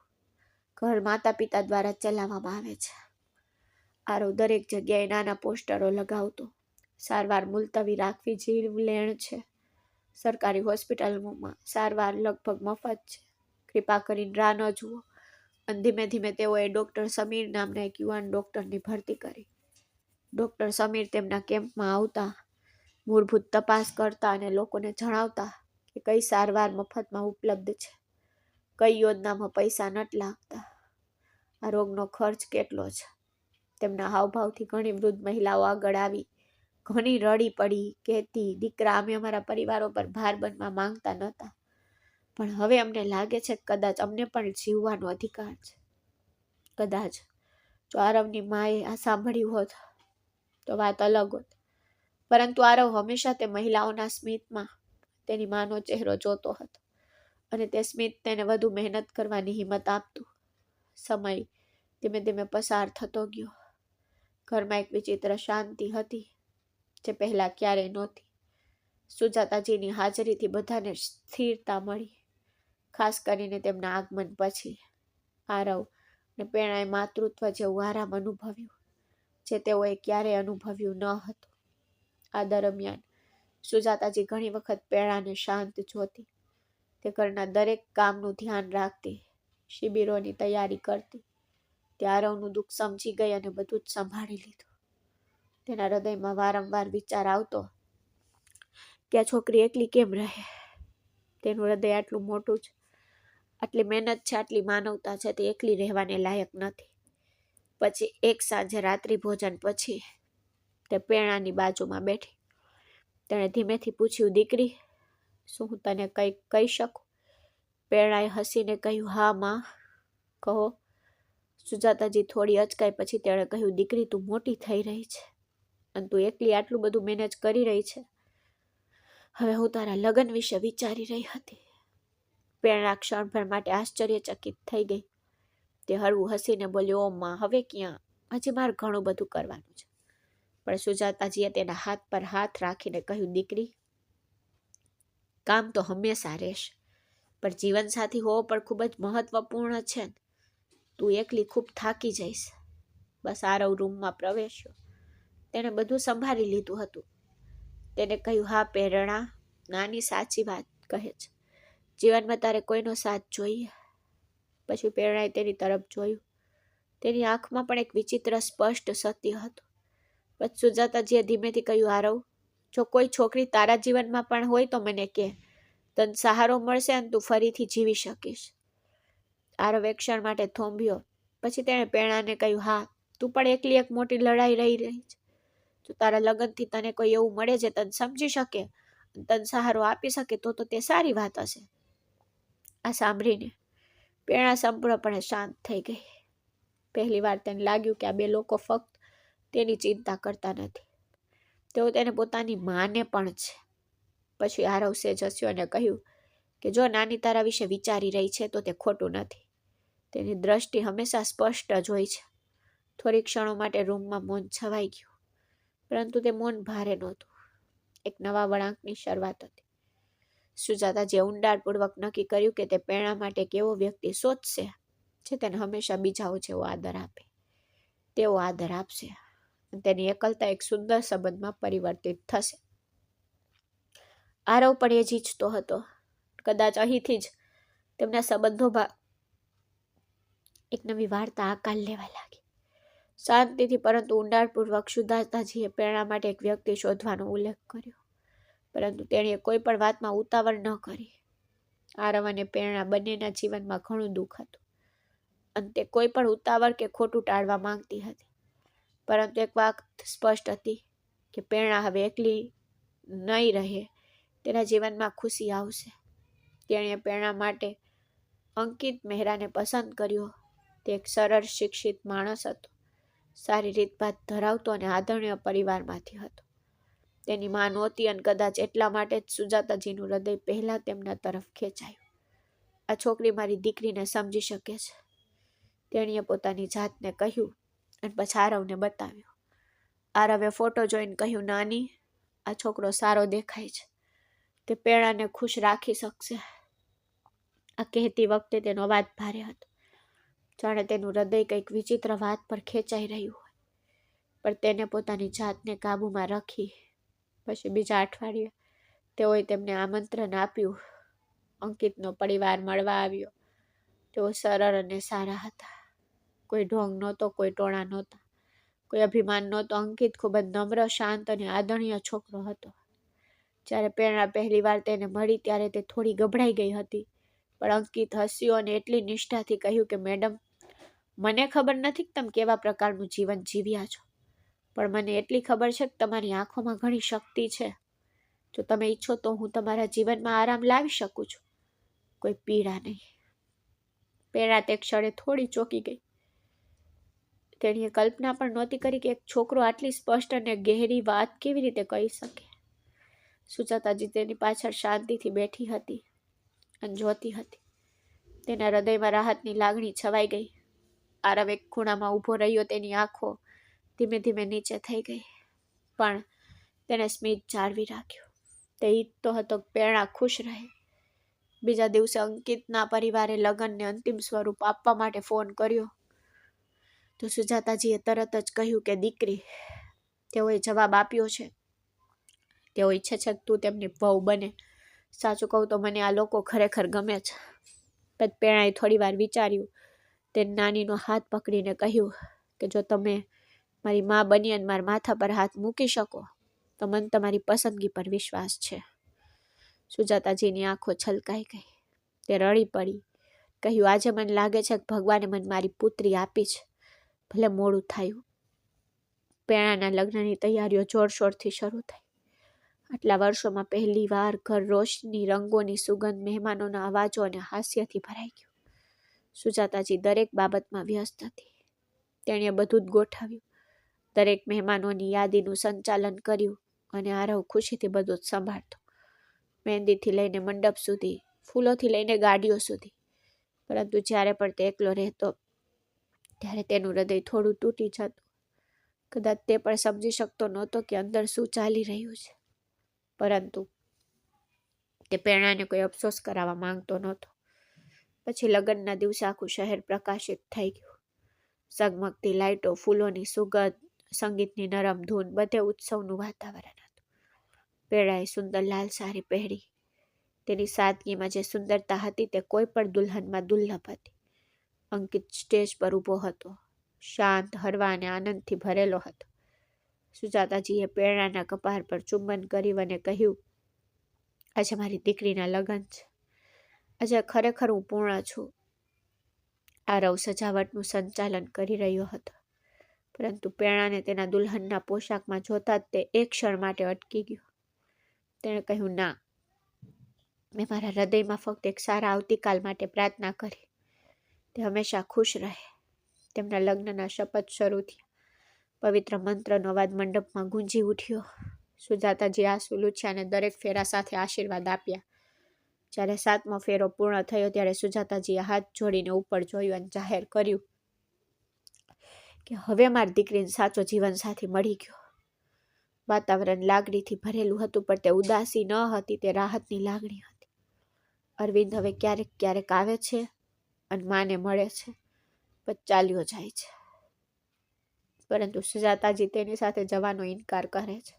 ઘર માતા પિતા દ્વારા ચલાવવામાં આવે છે. આરવ દરેક જગ્યાએ નાના પોસ્ટરો લગાવતો. સારવાર મુલતવી રાખવી જીવલેણ છે. સરકારી હોસ્પિટલમાં સારવાર લગભગ મફત છે. કૃપા કરીને રાહ ન જુઓ. અને ધીમે ધીમે તેઓએ ડૉક્ટર સમીર નામના એક યુવાન ડૉક્ટરની ભરતી કરી. ડૉક્ટર સમીર તેમના કેમ્પમાં આવતા, મૂળભૂત તપાસ કરતા અને લોકોને જણાવતા કે કઈ સારવાર મફતમાં ઉપલબ્ધ છે, કઈ યોજનામાં પૈસા નથી લાગતા, આ રોગનો ખર્ચ કેટલો છે. તેમના હાવભાવથી ઘણી વૃદ્ધ મહિલાઓ આગળ આવી, ઘણી રડી પડી, કહેતી, દીકરા, અમે અમારા પરિવારો પર ભાર બનવા માંગતા નહોતા, પણ હવે અમને લાગે છે કે કદાચ અમને પણ જીવવાનો અધિકાર છે. કદાચ જો આરવની માએ આ સાંભળ્યું હોત તો વાત અલગ હોત. પરંતુ આરવ હંમેશા તે મહિલાઓના સ્મિતમાં તેની માનો ચહેરો જોતો હતો અને તે સ્મિત તેને વધુ મહેનત કરવાની હિંમત આપતું. સમય ધીમે ધીમે પસાર થતો ગયો. ઘરમાં એક વિચિત્ર શાંતિ હતી જે પહેલા ક્યારેય નહોતી. સુજાતાજીની હાજરીથી બધાને સ્થિરતા મળી. ખાસ કરીને તેમના આગમન પછી આરવ અને પ્રેરણાએ માતૃત્વ જેવું આરામ અનુભવ્યું જે તેઓએ ક્યારેય અનુભવ્યું ન હતું. આ દરમિયાન સુજાતાજી ઘણી વખત પ્રેરણાને શાંત જોતી. તે ઘરના દરેક કામનું ધ્યાન રાખતી, શિબિરોની તૈયારી કરતી. તે આરવનું દુઃખ સમજી ગઈ અને બધું જ સંભાળી લીધું. તેના હૃદયમાં વારંવાર વિચાર આવતો કે આ છોકરી એકલી કેમ રહે. તેનું હૃદય આટલું મોટું છે, આટલી મહેનત છે, આટલી માનવતા છે, તે એકલી રહેવાને લાયક નથી. પછી એક સાંજે રાત્રિ ભોજન પછી તે પ્રેરણાની બાજુમાં બેઠી. તેણે ધીમેથી પૂછ્યું, દીકરી, શું હું તને કંઈક કહી શકું? પ્રેરણાએ હસીને કહ્યું, હા માં, કહો. સુજાતાજી થોડી અચકાઈ પછી તેણે કહ્યું, દીકરી, તું મોટી થઈ રહી છે અને તું એકલી આટલું બધું મેનેજ કરી રહી છે. હવે હું તારા લગ્ન વિશે વિચારી રહી હતી. પ્રેરણા ક્ષણભર માટે આશ્ચર્યચકિત થઈ ગઈ. તે હળવું હસીને બોલ્યો, ઓ માં, હવે ક્યાં, હજી મારે ઘણું બધું કરવાનું છે. પણ સુજાતાજીએ તેના હાથ પર હાથ રાખીને કહ્યું, દીકરી, કામ તો હંમેશા રહેશે, પણ જીવનસાથી હોવો પણ ખૂબ જ મહત્વપૂર્ણ છે. તું એકલી ખૂબ થાકી જઈશ. બસ આરવ રૂમમાં પ્રવેશ્યો. તેણે બધું સંભાળી લીધું હતું. તેને કહ્યું, હા પ્રેરણા, નાની સાચી વાત કહે છે. જીવનમાં તારે કોઈનો સાથ જોઈએ. પછી પ્રેરણાએ તેની તરફ જોયું. તેની આંખમાં પણ એક વિચિત્ર સ્પષ્ટ સત્ય હતું. પછી સુજાતાજીએ ધીમેથી કહ્યું, આરવ, જો કોઈ છોકરી તારા જીવનમાં પણ હોય તો મને કહે. તને સહારો મળશે અને તું ફરીથી જીવી શકીશ. આરવ એક ક્ષણ માટે થોંભ્યો. પછી તેણે પ્રેરણાને કહ્યું, હા, તું પણ એકલી એક મોટી લડાઈ રહી છે. જો તારા લગ્નથી તને કોઈ એવું મળે જે તને સમજી શકે, તને સહારો આપી શકે, તો તે સારી વાત હશે. આ સાંભળીને પ્રેરણા સંપૂર્ણપણે શાંત થઈ ગઈ. પહેલી વાર તેને લાગ્યું કે આ બે લોકો ફક્ત તેની ચિંતા કરતા નથી, તેઓ તેને પોતાની માને પણ છે. પછી આરવ સેજ હસ્યો અને કહ્યું કે જો નાની તારા વિશે વિચારી રહી છે તો તે ખોટું નથી. તેની દ્રષ્ટિ હંમેશા સ્પષ્ટ જ હોય છે. થોડી ક્ષણો માટે રૂમમાં મૌન છવાઈ ગયું, પરંતુ તે મૌન ભારે નહોતું. એક નવા વળાંકની શરૂઆત હતી. સુજાતાજીએ ઊંડાણપૂર્વક નક્કી કર્યું કે તે પ્રેરણા માટે એક એવો વ્યક્તિ શોધશે જે તેને હંમેશા બીજાઓ જેવો આદર આપે. તેવો આદર આપશે. તેની એકલતા એક સુંદર સંબંધમાં પરિવર્તિત થશે. આરવ પણ એ જ ઈચ્છતો હતો. કદાચ અહીંથી જ તેમના સંબંધોમાં એક નવી વાર્તા આકાર લેવા લાગી. શાંતિથી પરંતુ ઊંડાણપૂર્વક સુજાતાજીએ પ્રેરણા માટે એક વ્યક્તિ શોધવાનો ઉલ્લેખ કર્યો, પરંતુ તેણીએ કોઈ પણ વાતમાં ઉતાવળ ન કરી. આરવ અને પ્રેરણા બંનેના જીવનમાં ઘણું દુઃખ હતું અને તે કોઈ પણ ઉતાવળ કે ખોટું ટાળવા માંગતી હતી. પરંતુ એક વાત સ્પષ્ટ હતી કે પ્રેરણા હવે એકલી નહીં રહે. તેના જીવનમાં ખુશી આવશે. તેણીએ પ્રેરણા માટે અંકિત મહેરાને પસંદ કર્યો. તે એક સરળ શિક્ષિત માણસ હતો. સારી રીતભાત ધરાવતો અને આદરણીય પરિવારમાંથી હતો. તેની માં નહોતી અને કદાચ એટલા માટે જ સુજાતાજીનું હૃદય પહેલા તેમના તરફ ખેંચાયું. આ છોકરી મારી દીકરીને સમજી શકે છે, તેણીએ પોતાની જાતને કહ્યું અને પછી આરવને બતાવ્યું. આરવે ફોટો જોઈને કહ્યું, નાની, આ છોકરો સારો દેખાય છે. તે પ્રેરણાને ખુશ રાખી શકશે. આ કહેતી વખતે તેનો અવાજ ભારે હતો, જાણે તેનું હૃદય કંઈક વિચિત્ર વાત પર ખેંચાઈ રહ્યું હોય. પણ તેને પોતાની જાતને કાબૂમાં રાખી. પછી બીજા અઠવાડિયે તેઓએ તેમને આમંત્રણ આપ્યું. અંકિતનો પરિવાર મળવા આવ્યો. તેઓ સરળ અને સારા હતા. કોઈ ઢોંગ નહોતો, કોઈ ટોણા નહોતા, કોઈ અભિમાન નહોતો. અંકિત ખૂબ જ નમ્ર, શાંત અને આદરણીય છોકરો હતો. જ્યારે પ્રેરણા પહેલી વાર તેને મળી ત્યારે તે થોડી ગભરાઈ ગઈ હતી. પણ અંકિત હસ્યો અને એટલી નિષ્ઠાથી કહ્યું કે મેડમ, મને ખબર નથી કે તમે કેવા પ્રકારનું જીવન જીવ્યા છો, પણ મને એટલી ખબર છે કે તમારી આંખોમાં ઘણી શક્તિ છે. જો તમે ઈચ્છો તો હું તમારા જીવનમાં આરામ લાવી શકું છું, કોઈ પીડા નહીં. પ્રેરણા તે ક્ષણે થોડી ચોંકી ગઈ. તેણીએ કલ્પના પણ નહોતી કરી કે એક છોકરો આટલી સ્પષ્ટ અને ગહેરી વાત કેવી રીતે કહી શકે. સુજાતાજી તેની પાછળ શાંતિથી બેઠી હતી અને જોતી હતી. તેના હૃદયમાં રાહતની લાગણી છવાઈ ગઈ. આરવ એક ખૂણામાં ઊભો રહ્યો. તેની આંખો ધીમે ધીમે નીચે થઈ ગઈ, પણ તેણે સ્મિત જાળવી રાખ્યું. તે ઈચ્છતો હતો કે પ્રેરણા ખુશ રહે. બીજા દિવસે અંકિતના પરિવારે લગ્નને અંતિમ સ્વરૂપ આપવા માટે ફોન કર્યો તો સુજાતાજીએ તરત જ કહ્યું કે દીકરી, તેઓએ જવાબ આપ્યો છે. તેઓ ઈચ્છે છે કે તું તેમની વહુ બને. સાચું કહું તો મને આ લોકો ખરેખર ગમે છે. પછી પ્રેરણાએ થોડી વાર વિચાર્યું. તે નાનીનો હાથ પકડીને કહ્યું કે જો તમે મારી માં બની અને મારા માથા પર હાથ મૂકી શકો તો મને તમારી પસંદગી પર વિશ્વાસ છે. સુજાતાજીની આંખો છલકાઈ ગઈ. તે રડી પડી. કહ્યું, આજે મને લાગે છે કે ભગવાને મને મારી પુત્રી આપી છે, ભલે મોડું થયું. પ્રેરણાના લગ્નની તૈયારીઓ જોરશોરથી શરૂ થઈ આટલા વર્ષોમાં પહેલી વાર ઘર રોશની, રંગોની સુગંધ, મહેમાનોના અવાજો અને હાસ્યથી ભરાઈ ગયું. સુજાતાજી દરેક બાબતમાં વ્યસ્ત હતી. તેણે બધું જ ગોઠવ્યું, દરેક મહેમાનોની યાદીનું સંચાલન કર્યું અને આરવ ખુશીથી બધું જ સંભાળતો. મહેંદીથી લઈને મંડપ સુધી, ફૂલોથી લઈને ગાડીઓ સુધી. પરંતુ જ્યારે પણ તે એકલો રહેતો ત્યારે તેનું હૃદય થોડું તૂટી જતું. કદાચ તે પણ સમજી શકતો નહોતો કે અંદર શું ચાલી રહ્યું છે. પરંતુ તે પ્રેરણાને કોઈ અફસોસ કરાવવા માંગતો નહોતો. પછી લગ્નના દિવસે આખું શહેર પ્રકાશિત થઈ ગયું. ઝગમગતી લાઇટો, ફૂલોની સુગંધ, સંગીતની નરમ ધૂન, બધે ઉત્સવનું વાતાવરણ હતું. પ્રેરણાએ સુંદર લાલ સાડી પહેરી. તેની સાદગીમાં જે સુંદરતા હતી તે કોઈ પણ દુલ્હનમાં દુર્લભ હતી. અંકિત સ્ટેજ પર ઊભો હતો, શાંત, હળવા અને આનંદથી ભરેલો હતો. સુજાતાજીએ પ્રેરણાના કપાળ પર ચુંબન કર્યું અને કહ્યું, આજે મારી દીકરીના લગ્ન છે. આજે ખરેખર હું પૂર્ણ છું. આરવ સજાવટનું સંચાલન કરી રહ્યો હતો, પરંતુ પ્રેરણાને તેના દુલ્હનના પોશાકમાં જોતા જ તે એક ક્ષણ માટે અટકી ગયો. તેણે કહ્યું, ના, મેં મારા હૃદયમાં ફક્ત એક સારા આવતીકાલ માટે પ્રાર્થના કરી. તે હંમેશા ખુશ રહે. તેમના લગ્નના શપથ શરૂ થયા. પવિત્ર મંત્રનો અવાજ મંડપમાં ગુંજી ઉઠ્યો. સુજાતાજી આંસુ લૂછ્યા અને દરેક ફેરા સાથે આશીર્વાદ આપ્યા. જ્યારે 7મો ફેરો પૂર્ણ થયો ત્યારે સુજાતાજીએ હાથ જોડીને ઉપર જોયું અને જાહેર કર્યું કે હવે મારી દીકરીને સાચો જીવનસાથી મળી ગયો. વાતાવરણ લાગણીથી ભરેલું હતું, પણ તે ઉદાસી ન હતી, તે રાહતની લાગણી હતી. અરવિંદ હવે ક્યારેક ક્યારેક આવે છે અને માને મળે છે, પછી ચાલ્યો જાય છે. પરંતુ સુજાતાજી તેની સાથે જવાનો ઇનકાર કરે છે.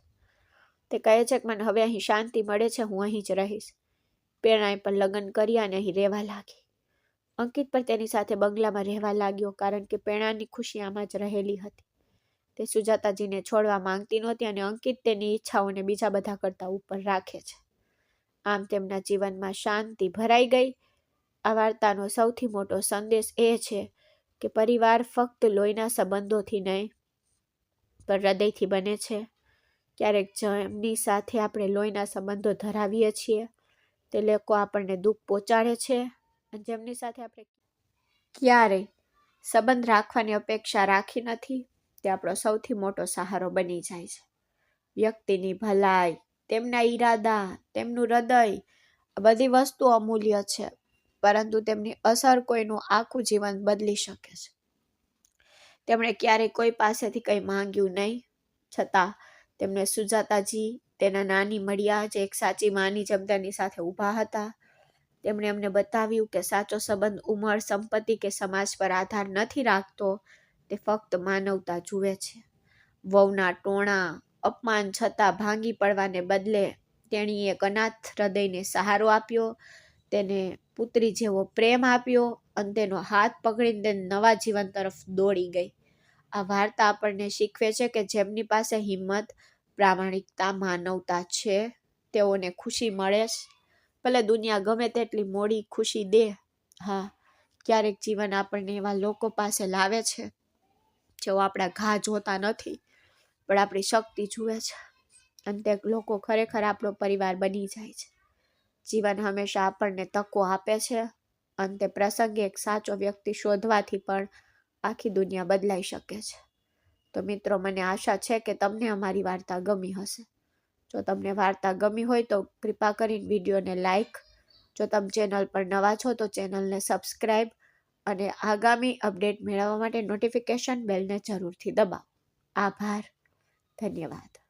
તે કહે છે કે મને હવે અહીં શાંતિ મળે છે, હું અહીં જ રહીશ. પ્રેરણાએ પણ લગ્ન કર્યા અને અહીં રહેવા લાગી. અંકિત પણ તેની સાથે બંગલામાં રહેવા લાગ્યો, કારણ કે પ્રેરણાની ખુશી આમાં જ રહેલી હતી. તે સુજાતાજીને છોડવા માંગતી નહોતી અને અંકિત તેની ઈચ્છાઓને બીજા બધા કરતા ઉપર રાખે છે. આમ તેમના જીવનમાં શાંતિ ભરાઈ ગઈ. આ વાર્તાનો સૌથી મોટો સંદેશ એ છે કે પરિવાર ફક્ત લોહીના સંબંધોથી નહીં, પણ હૃદયથી બને છે. ક્યારેક જેમની સાથે આપણે લોહીના સંબંધો ધરાવીએ છીએ તે લોકો આપણને દુઃખ પહોંચાડે છે, અને જેમની સાથે આપણે ક્યારેય સંબંધ રાખવાની અપેક્ષા રાખી નથી તે આપણો સૌથી મોટો સહારો બની જાય છે. વ્યક્તિની ભલાઈ, તેમના ઈરાદા, તેમનું હૃદય, આ બધી વસ્તુઓ અમૂલ્ય છે, પરંતુ તેમની અસર કોઈનું આખું જીવન બદલી શકે છે. તેમણે ક્યારેય કોઈ પાસેથી કંઈ માંગ્યું નહીં, છતાં તેમને સુજાતાજી તેના નાની મળ્યા, જે એક સાચી માની જેમ તેની સાથે ઊભા હતા. તેમણે અમને બતાવ્યું કે સાચો સંબંધ ઉંમર, સંપત્તિ કે સમાજ પર આધાર નથી રાખતો, તે ફક્ત માનવતા જુએ છે. વહુના ટોણા, અપમાન છતાં ભાંગી પડવાને બદલે તેણીએ એક અનાથ હૃદયને સહારો આપ્યો, તેને પુત્રી જેવો પ્રેમ આપ્યો અને તેનો હાથ પકડીને તેને નવા જીવન તરફ દોડી ગઈ. આ વાર્તા આપણને શીખવે છે કે જેમની પાસે હિંમત, પ્રામાણિકતા, માનવતા છે, તેઓને ખુશી મળે છે. ભલે દુનિયા ગમે તેટલી મોડી ખુશી દે, હા, ક્યારેક જીવન આપણને એવા લોકો પાસે લાવે છે જેઓ આપણા ઘા જોતા નથી, પણ આપણી શક્તિ જુએ છે, અને તે લોકો ખરેખર આપણો પરિવાર બની જાય છે. જીવન હંમેશા આપણને તકો આપે છે, અને તે પ્રસંગે એક સાચો વ્યક્તિ શોધવાથી પણ આખી દુનિયા બદલાઈ શકે છે. તો મિત્રો, મને આશા છે કે તમને અમારી વાર્તા ગમી હશે. જો તમને વાર્તા ગમી હોય તો કૃપા કરીને વિડીયોને લાઈક, જો તમે ચેનલ પર નવા છો તો ચેનલને સબસ્ક્રાઈબ અને આગામી અપડેટ મેળવવા માટે નોટિફિકેશન બેલને જરૂરથી દબાવો. આભાર. ધન્યવાદ.